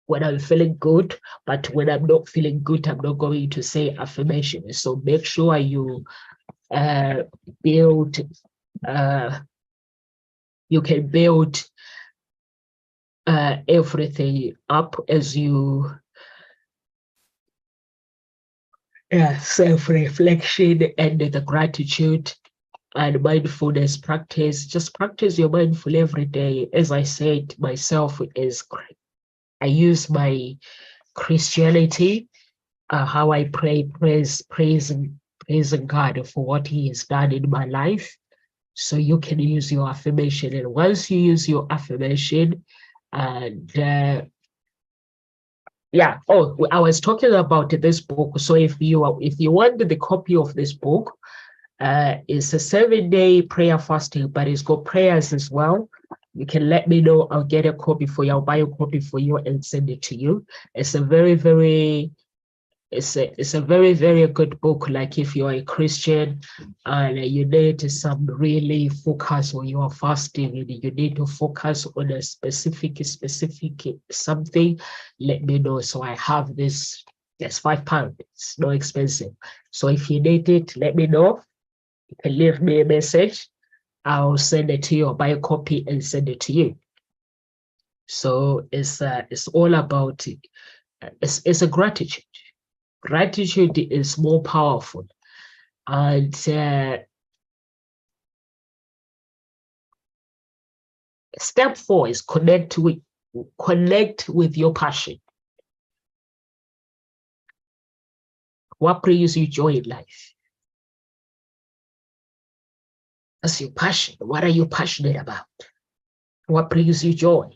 when I'm feeling good, but when I'm not feeling good, I'm not going to say affirmation. So make sure you build, you can build everything up as you self-reflection and the gratitude and mindfulness practice. Just practice your mindful every day. As I said, myself is, I use my Christianity, how I pray, praising God for what He has done in my life. So you can use your affirmation, and once you use your affirmation, and yeah. Oh, I was talking about this book. So if you want the copy of this book, it's a 7-day prayer fasting, but it's got prayers as well. You can let me know. I'll get a copy for you. I'll buy a copy for you and send it to you. It's a very, very very good book. Like if you're a Christian and you need some really focus when you are fasting and you need to focus on a specific something, let me know. So I have this. It's £5. It's not expensive. So if you need it, let me know. You can leave me a message. I'll send it to you, or buy a copy and send it to you. So it's all about it. It's a gratitude. Gratitude is more powerful. And step 4 is connect with your passion. What brings you joy in life? That's your passion. What are you passionate about? What brings you joy?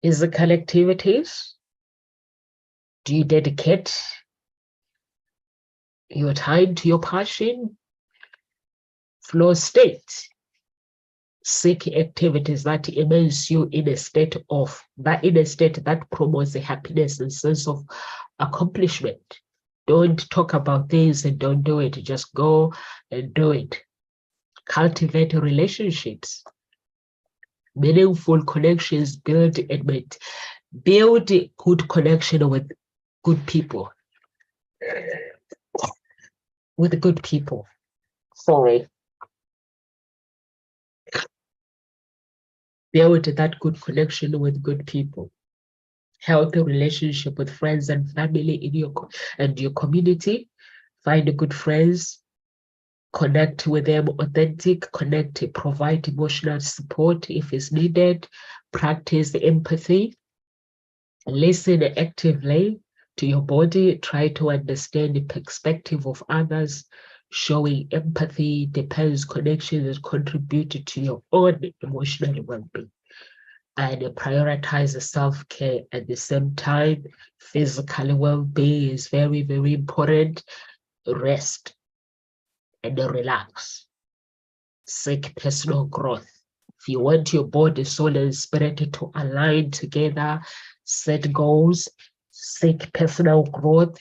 Physical activities? Do you dedicate your time to your passion? Flow state. Seek activities that immerse you in a state that promotes the happiness and sense of accomplishment. Don't talk about things and don't do it. Just go and do it. Cultivate relationships. Meaningful connections build good connection with good people. Sorry. Build that good connection with good people. Healthy relationship with friends and family in your community. Find good friends. Connect with them authentic, provide emotional support if it's needed, practice empathy, listen actively to your body, try to understand the perspective of others. Showing empathy depends connection that contribute to your own emotional well-being. And prioritize self-care at the same time. Physical well-being is very, very important. Rest and relax. Seek personal growth. If you want your body, soul, and spirit to align together, set goals, seek personal growth,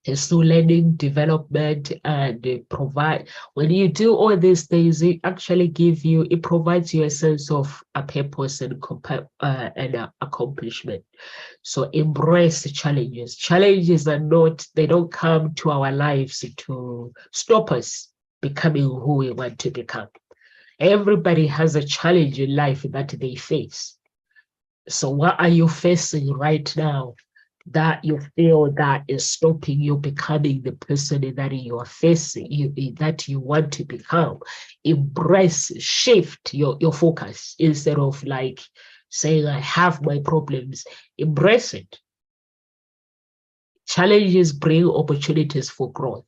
pursue learning, development, and provide. When you do all these things, it actually it provides you a sense of a purpose and accomplishment. So embrace the challenges. Challenges they don't come to our lives to stop us becoming who we want to become. Everybody has a challenge in life that they face. So what are you facing right now that you feel that is stopping you becoming the person that you are facing, that you want to become? Embrace, shift your focus instead of like saying, I have my problems. Embrace it. Challenges bring opportunities for growth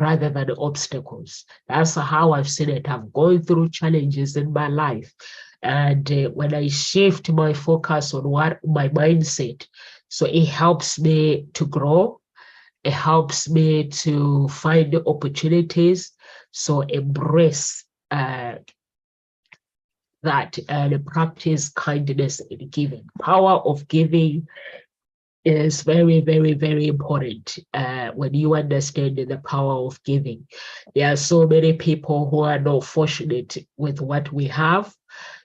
rather than obstacles. That's how I've seen it. I've gone through challenges in my life. And when I shift my focus on what my mindset, so it helps me to grow. It helps me to find opportunities. So embrace that and practice kindness in giving. Power of giving is very, very, very important when you understand the power of giving. There are so many people who are not fortunate with what we have.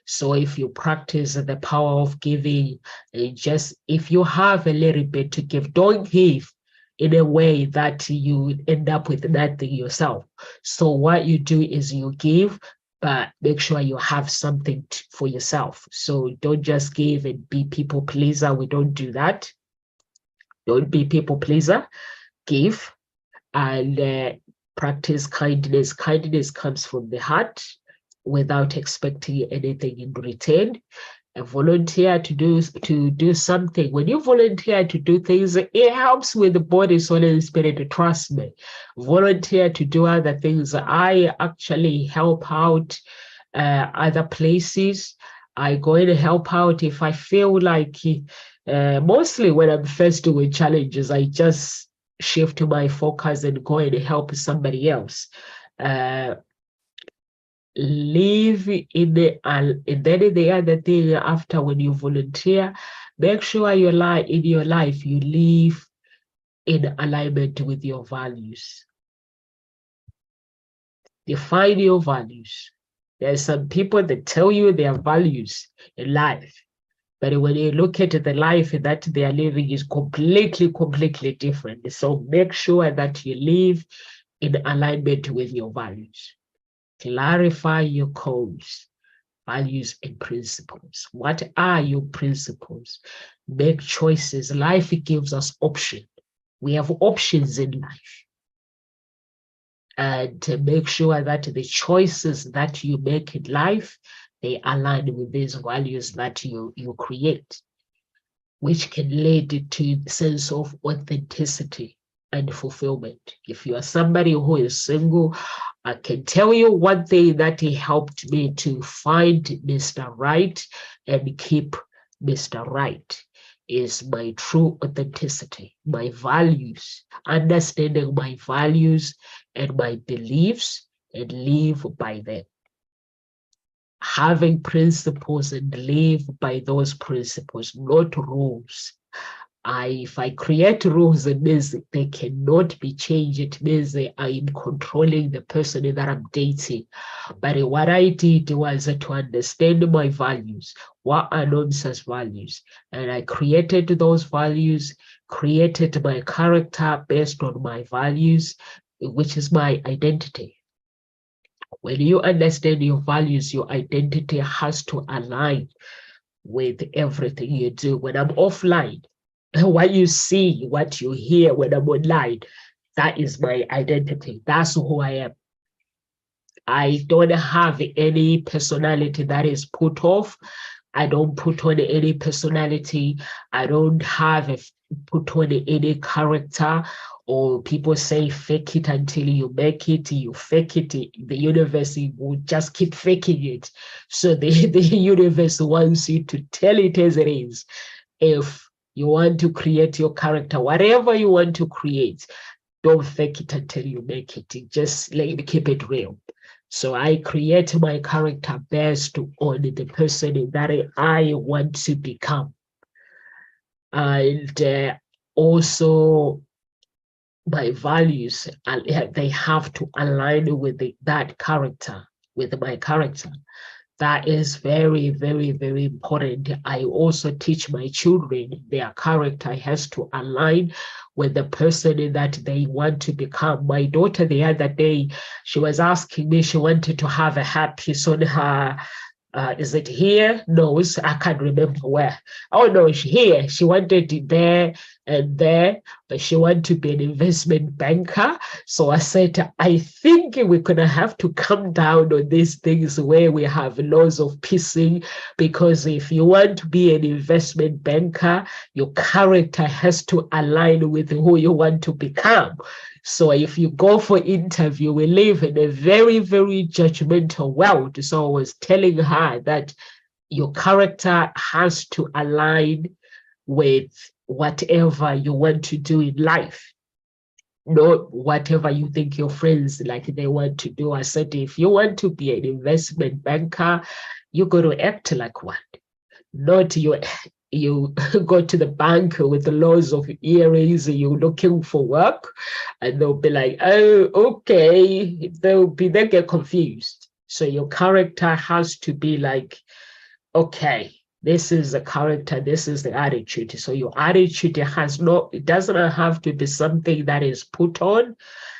So if you practice the power of giving, if you have a little bit to give, don't give in a way that you end up with nothing yourself. So what you do is you give, but make sure you have something for yourself. So don't just give and be people pleaser. We don't do that. Don't be people pleaser. Give and practice kindness. Kindness comes from the heart without expecting anything in return. And volunteer to do something. When you volunteer to do things, it helps with the body, soul, and spirit. Trust me. Volunteer to do other things. I actually help out other places. I go in and help out if I feel like. Mostly when I'm faced with challenges, I just shift my focus and go and help somebody else. Live in the and then the other thing after when you volunteer, make sure in your life you live in alignment with your values. Define your values. There's some people that tell you their values in life. But when you look at the life that they are living is completely different. So make sure that you live in alignment with your values. Clarify your codes, values, and principles. What are your principles? Make choices. Life gives us options. We have options in life. And to make sure that the choices that you make in life, they align with these values that you create, which can lead to a sense of authenticity and fulfillment. If you are somebody who is single, I can tell you one thing that he helped me to find Mr. Right and keep Mr. Right is my true authenticity, my values, understanding my values and my beliefs and live by them. Having principles and live by those principles, not rules. If I create rules, it means they cannot be changed. It means I am controlling the person that I'm dating. But what I did was to understand my values. What are Nomsa's values? And I created those values, created my character based on my values, which is my identity. When you understand your values, your identity has to align with everything you do. When I'm offline, what you see, what you hear when I'm online, that is my identity. That's who I am. I don't have any personality that is put off. I don't put on any personality. I don't have put on any character, or people say fake it until you make it. You fake it, the universe will just keep faking it. So the universe wants you to tell it as it is. If you want to create your character, whatever you want to create, don't fake it until you make it. Just keep it real. So I create my character based on the person that I want to become. And also my values, they have to align with that character, with my character. That is very, very, very important. I also teach my children their character has to align with the person that they want to become. My daughter the other day, she was asking me, she wanted to have a hat piece on her. Is it here? No, I can't remember where. Oh no, it's here. She wanted it there and there, but she wanted to be an investment banker. So I said, I think we're gonna have to come down on these things where we have laws of piecing, because if you want to be an investment banker, your character has to align with who you want to become. So if you go for interview, we live in a very, very judgmental world. So I was telling her that your character has to align with whatever you want to do in life, not whatever you think your friends like they want to do. I said, if you want to be an investment banker, you got to act like one, not you go to the bank with the loads of earrings, you're looking for work, and they'll be like, oh, okay. They get confused. So your character has to be like, okay, this is the character, this is the attitude. So your attitude it doesn't have to be something that is put on.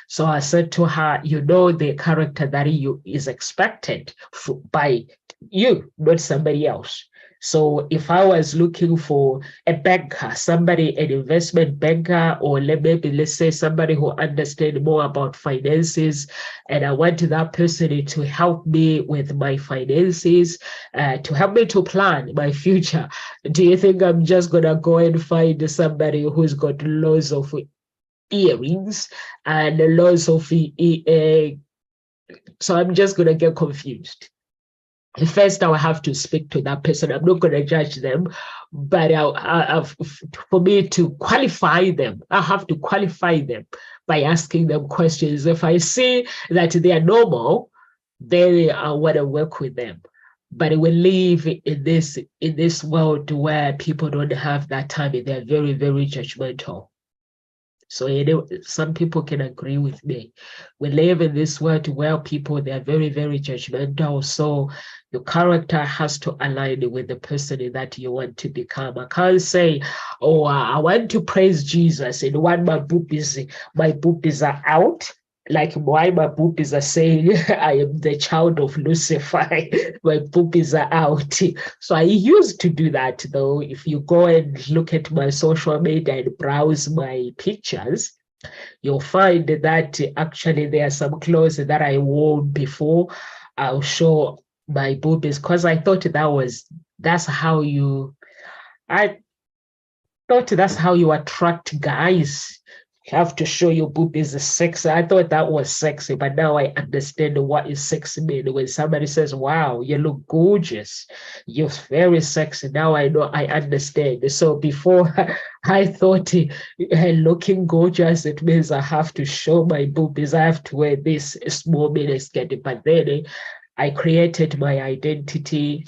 So I said to her, the character that is expected by you, not somebody else. So if I was looking for a banker, an investment banker, or let's say somebody who understands more about finances, and I want that person to help me with my finances, to help me to plan my future, do you think I'm just going to go and find somebody who's got loads of earrings and loads of so I'm just going to get confused? First, I will have to speak to that person. I'm not going to judge them, but for me to qualify them, I have to qualify them by asking them questions. If I see that they are normal, then I want to work with them. But we live in this world where people don't have that time. They're very, very judgmental. So some people can agree with me. We live in this world where they're very, very judgmental. So your character has to align with the person that you want to become. I can't say, oh, I want to praise Jesus, and when my boobies are out, like why my boobies are saying I am the child of Lucifer, my boobies are out. So I used to do that, though. If you go and look at my social media and browse my pictures, you'll find that actually there are some clothes that I wore before. I'll show my boobies, because I thought that's how you attract guys, You have to show your boobies is sexy. I thought that was sexy, but now I understand what is sexy mean. When somebody says, wow, you look gorgeous, you're very sexy. Now I know, I understand. So before I thought looking gorgeous, it means I have to show my boobies. I have to wear this small miniskirt. But then I created my identity.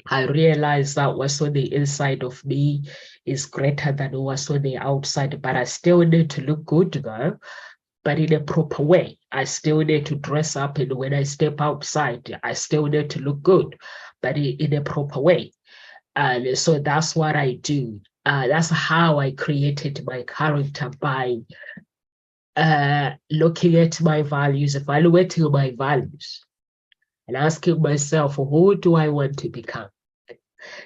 I realized that what's on the inside of me is greater than what's on the outside, but I still need to look good though, but in a proper way. I still need to dress up, and when I step outside, I still need to look good, but in a proper way. And so that's what I do. That's how I created my character, by looking at my values, evaluating my values, and asking myself, who do I want to become?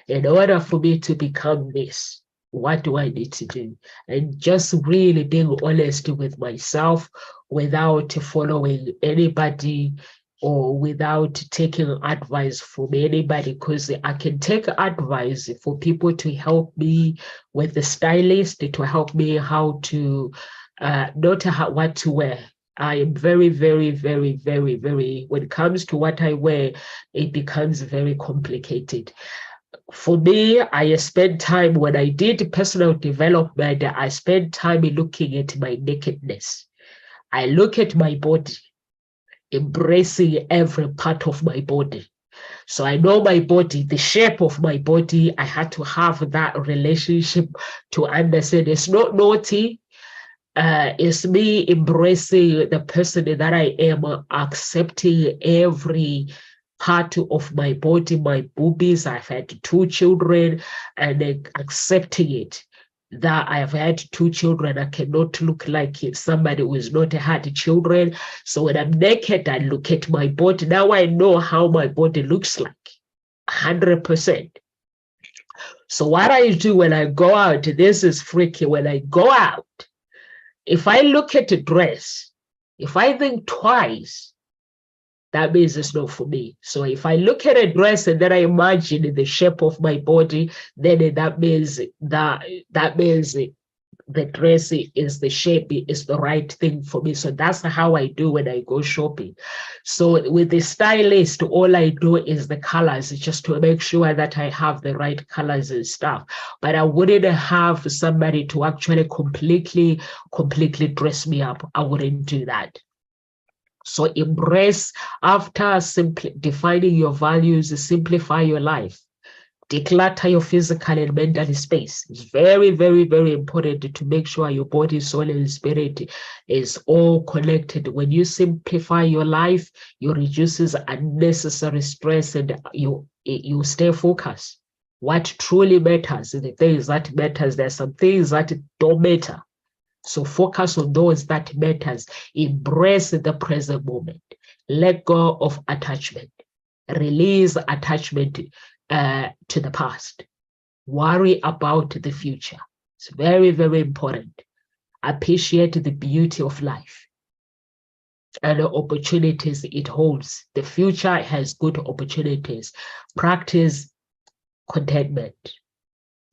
In order for me to become this, what do I need to do? And just really being honest with myself without following anybody or without taking advice from anybody, because I can take advice for people to help me with the stylist, to help me how to, not how, what to wear. I am very, very, very, very, very, when it comes to what I wear, it becomes very complicated. For me, I spent time when I did personal development, I spent time looking at my nakedness. I look at my body, embracing every part of my body. So I know my body, the shape of my body. I had to have that relationship to understand it's not naughty. It's me embracing the person that I am, accepting every part of my body, my boobies. I've had 2 children, and accepting it, that I have had 2 children. I cannot look like somebody who has not had children. So when I'm naked, I look at my body. Now I know how my body looks like, 100%. So what I do when I go out, this is freaky. When I go out, if I look at a dress, if I think twice, that means it's not for me. So if I look at a dress and then I imagine the shape of my body, then that means the dress is the shape, is the right thing for me. So that's how I do when I go shopping. So with the stylist, all I do is the colors, just to make sure that I have the right colors and stuff. But I wouldn't have somebody to actually completely dress me up. I wouldn't do that. So embrace, after simply defining your values, simplify your life. Declutter your physical and mental space. It's very, very, very important to make sure your body, soul, and spirit is all connected. When you simplify your life, you reduces unnecessary stress, and you stay focused. What truly matters, the things that matters, there's some things that don't matter. So focus on those that matters. Embrace the present moment. Let go of attachment. Release attachment to the past. Worry about the future. It's very, very important. Appreciate the beauty of life and the opportunities it holds. The future has good opportunities. Practice contentment.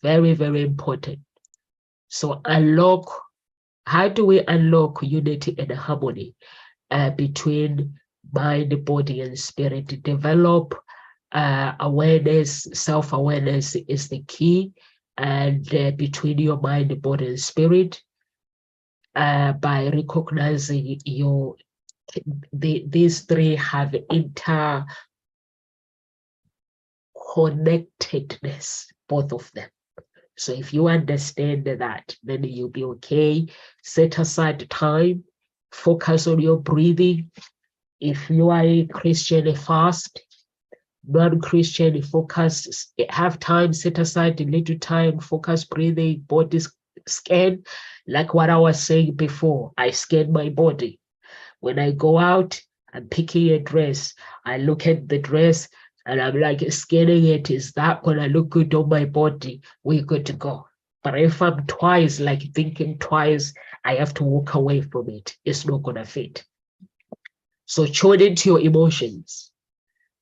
Very, very important. So how do we unlock unity and harmony between mind, body, and spirit? Develop awareness. Self-awareness is the key, and between your mind, body, and spirit, by recognizing these 3 have interconnectedness, both of them. So if you understand that, then you'll be okay. Set aside time, focus on your breathing. If you are a Christian, fast. Non-Christian, focus, have time, set aside a little time, focus breathing, body scan. Like what I was saying before, I scan my body. When I go out, I'm picking a dress. I look at the dress, and I'm like scanning it. Is that gonna look good on my body? We're good to go. But if I'm thinking twice, I have to walk away from it. It's not gonna fit. So tune into your emotions.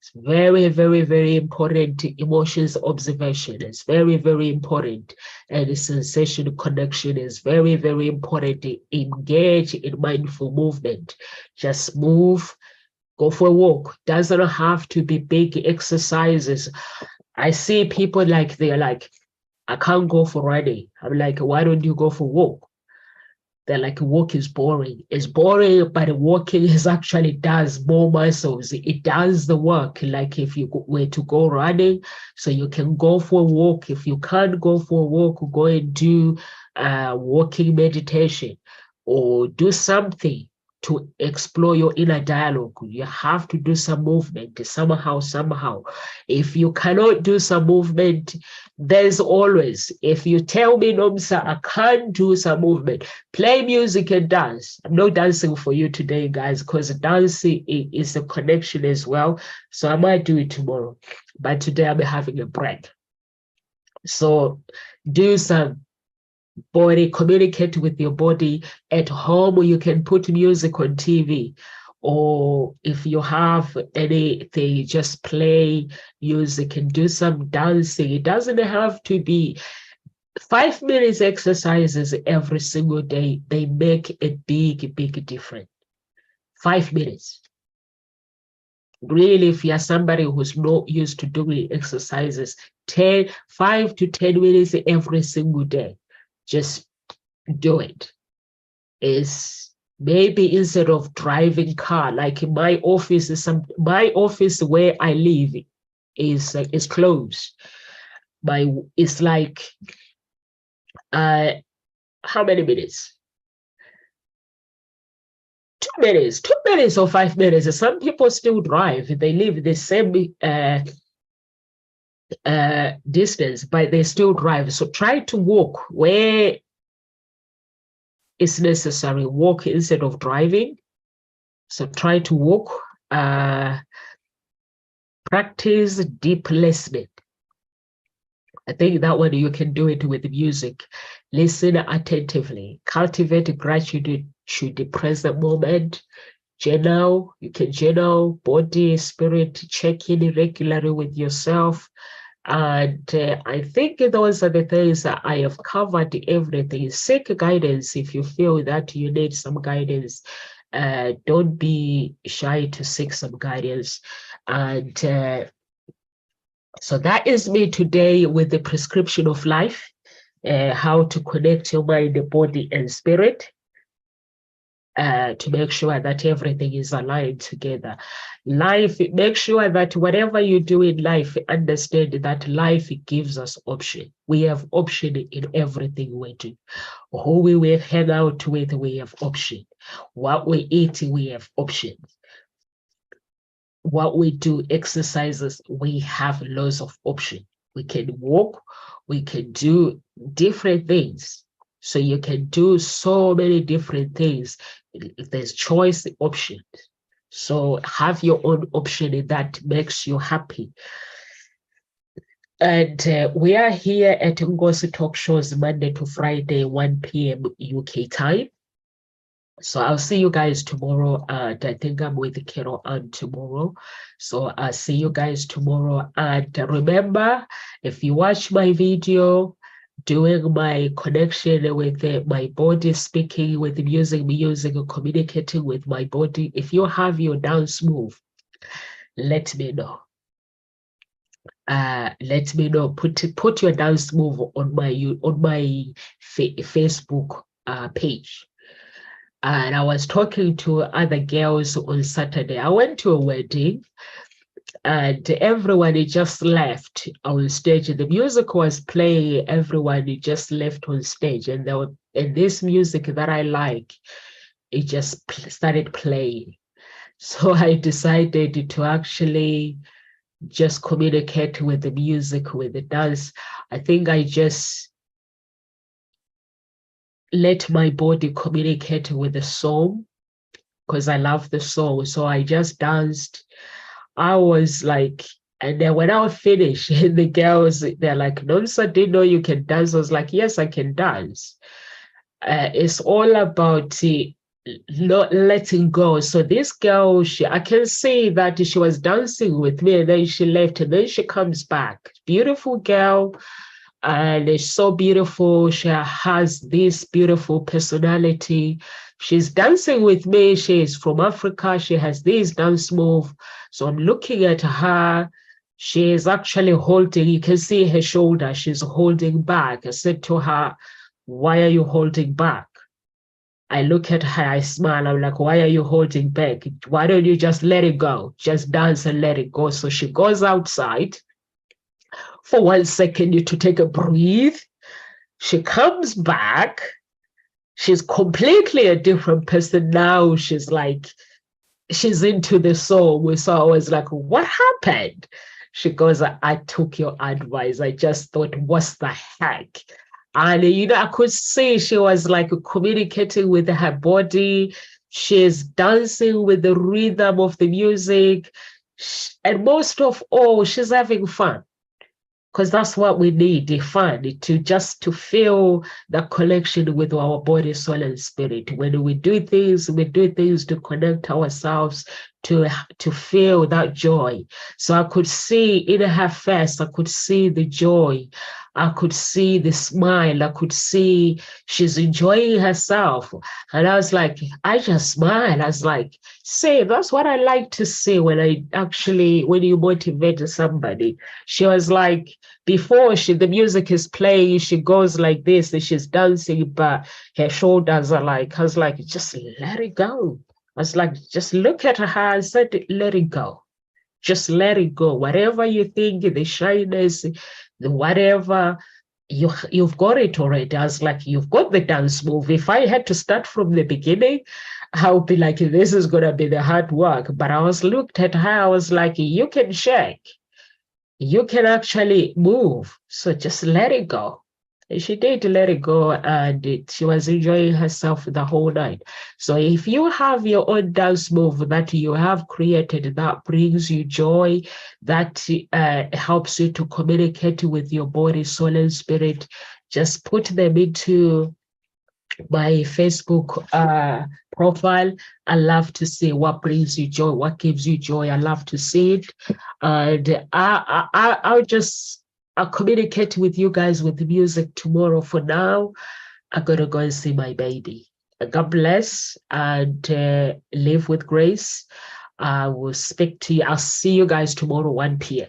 It's very, very, very important. Emotions observation is very, very important. And the sensation connection is very, very important. Engage in mindful movement. Just move, go for a walk. Doesn't have to be big exercises. I see people like they're like, I can't go for running. I'm like, why don't you go for a walk? They're like, walk is boring. It's boring, but walking is actually does more muscles. It does the work. Like if you were to go running, so you can go for a walk. If you can't go for a walk, go and do walking meditation or do something to explore your inner dialogue. You have to do some movement somehow. If you cannot do some movement, there's always, if you tell me, Nomsa, I can't do some movement, play music and dance. I'm not dancing for you today, guys, because dancing is a connection as well. So I might do it tomorrow, but today I'm having a break. So do some body, communicate with your body at home. You can put music on TV, or if you have anything, just play music and do some dancing. It doesn't have to be 5 minutes exercises every single day. They make a big difference. 5 minutes. Really, if you're somebody who's not used to doing exercises, 5 to 10 minutes every single day. Just do it. Is maybe instead of driving car, like in my office, my office where I live is closed. It's like how many minutes? 2 minutes or 5 minutes. Some people still drive. They live the same distance, but they still drive. So try to walk where it's necessary. Walk instead of driving. So try to walk. Practice deep listening. I think that one you can do it with music. Listen attentively. Cultivate gratitude to the present moment. Journal. You can journal, body, spirit, check in regularly with yourself. And I think those are the things that I have covered everything. Seek guidance if you feel that you need some guidance. Don't be shy to seek some guidance. And so that is me today with the prescription of life, how to connect your mind, body, and spirit. To make sure that everything is aligned together. Life, make sure that whatever you do in life, understand that life gives us option. We have option in everything we do. Who we will hang out with, we have option. What we eat, we have options. What we do, exercises, we have lots of options. We can walk, we can do different things. So you can do so many different things. There's choice options. So have your own option that makes you happy. And we are here at Ngozi Talk Shows Monday to Friday, 1 p.m. UK time. So I'll see you guys tomorrow. And I think I'm with Carol Ann tomorrow. So I'll see you guys tomorrow. And remember, if you watch my video, doing my connection with my body, speaking with music, communicating with my body. If you have your dance move, let me know. Let me know. Put your dance move on my Facebook page. And I was talking to other girls on Saturday. I went to a wedding. And everyone just left on stage. The music was playing, everyone just left on stage. And this music that I like, it just started playing. So I decided to actually just communicate with the music, with the dance. I think I just let my body communicate with the song because I love the song. So I just danced. I was like, and then when I finished, the girls, they're like, Nonsa, didn't know you can dance. I was like, yes, I can dance. It's all about not letting go. So this girl, I can see that she was dancing with me and then she left and then she comes back. Beautiful girl. And it's so beautiful. She has this beautiful personality. She's dancing with me. She's from Africa. She has this dance move. So I'm looking at her. She is actually holding, you can see her shoulder. She's holding back. I said to her, why are you holding back? I look at her, I smile. I'm like, why are you holding back? Why don't you just let it go? Just dance and let it go. So she goes outside for 1 second to take a breathe. She comes back. She's completely a different person now. She's like, she's into the song. So I was like, what happened? She goes, I took your advice. I just thought, what's the heck? And, I could see she was like communicating with her body. She's dancing with the rhythm of the music. And most of all, she's having fun. Because that's what we need, the fun, to feel the connection with our body, soul, and spirit. When we do things to connect ourselves, to feel that joy. So I could see in her face, I could see the joy. I could see the smile. I could see she's enjoying herself. And I was like, I just smile. I was like, see, that's what I like to see when you motivate somebody. She was like, before the music is playing, she goes like this and she's dancing, but her shoulders are like, I was like, just let it go. I was like, just look at her and said, let it go. Just let it go. Whatever you think, the shyness, the whatever, you've got it already. I was like, you've got the dance move. If I had to start from the beginning, I would be like, this is going to be the hard work. But I was looked at her, I was like, you can shake. You can actually move. So just let it go. And she did let it go, and she was enjoying herself the whole night. So if you have your own dance move that you have created that brings you joy, that helps you to communicate with your body, soul, and spirit, just put them into my Facebook profile. I love to see what brings you joy, what gives you joy. I love to see it. And I'll communicate with you guys with the music tomorrow. For now, I'm going to go and see my baby. God bless and live with grace. I will speak to you. I'll see you guys tomorrow, 1 p.m.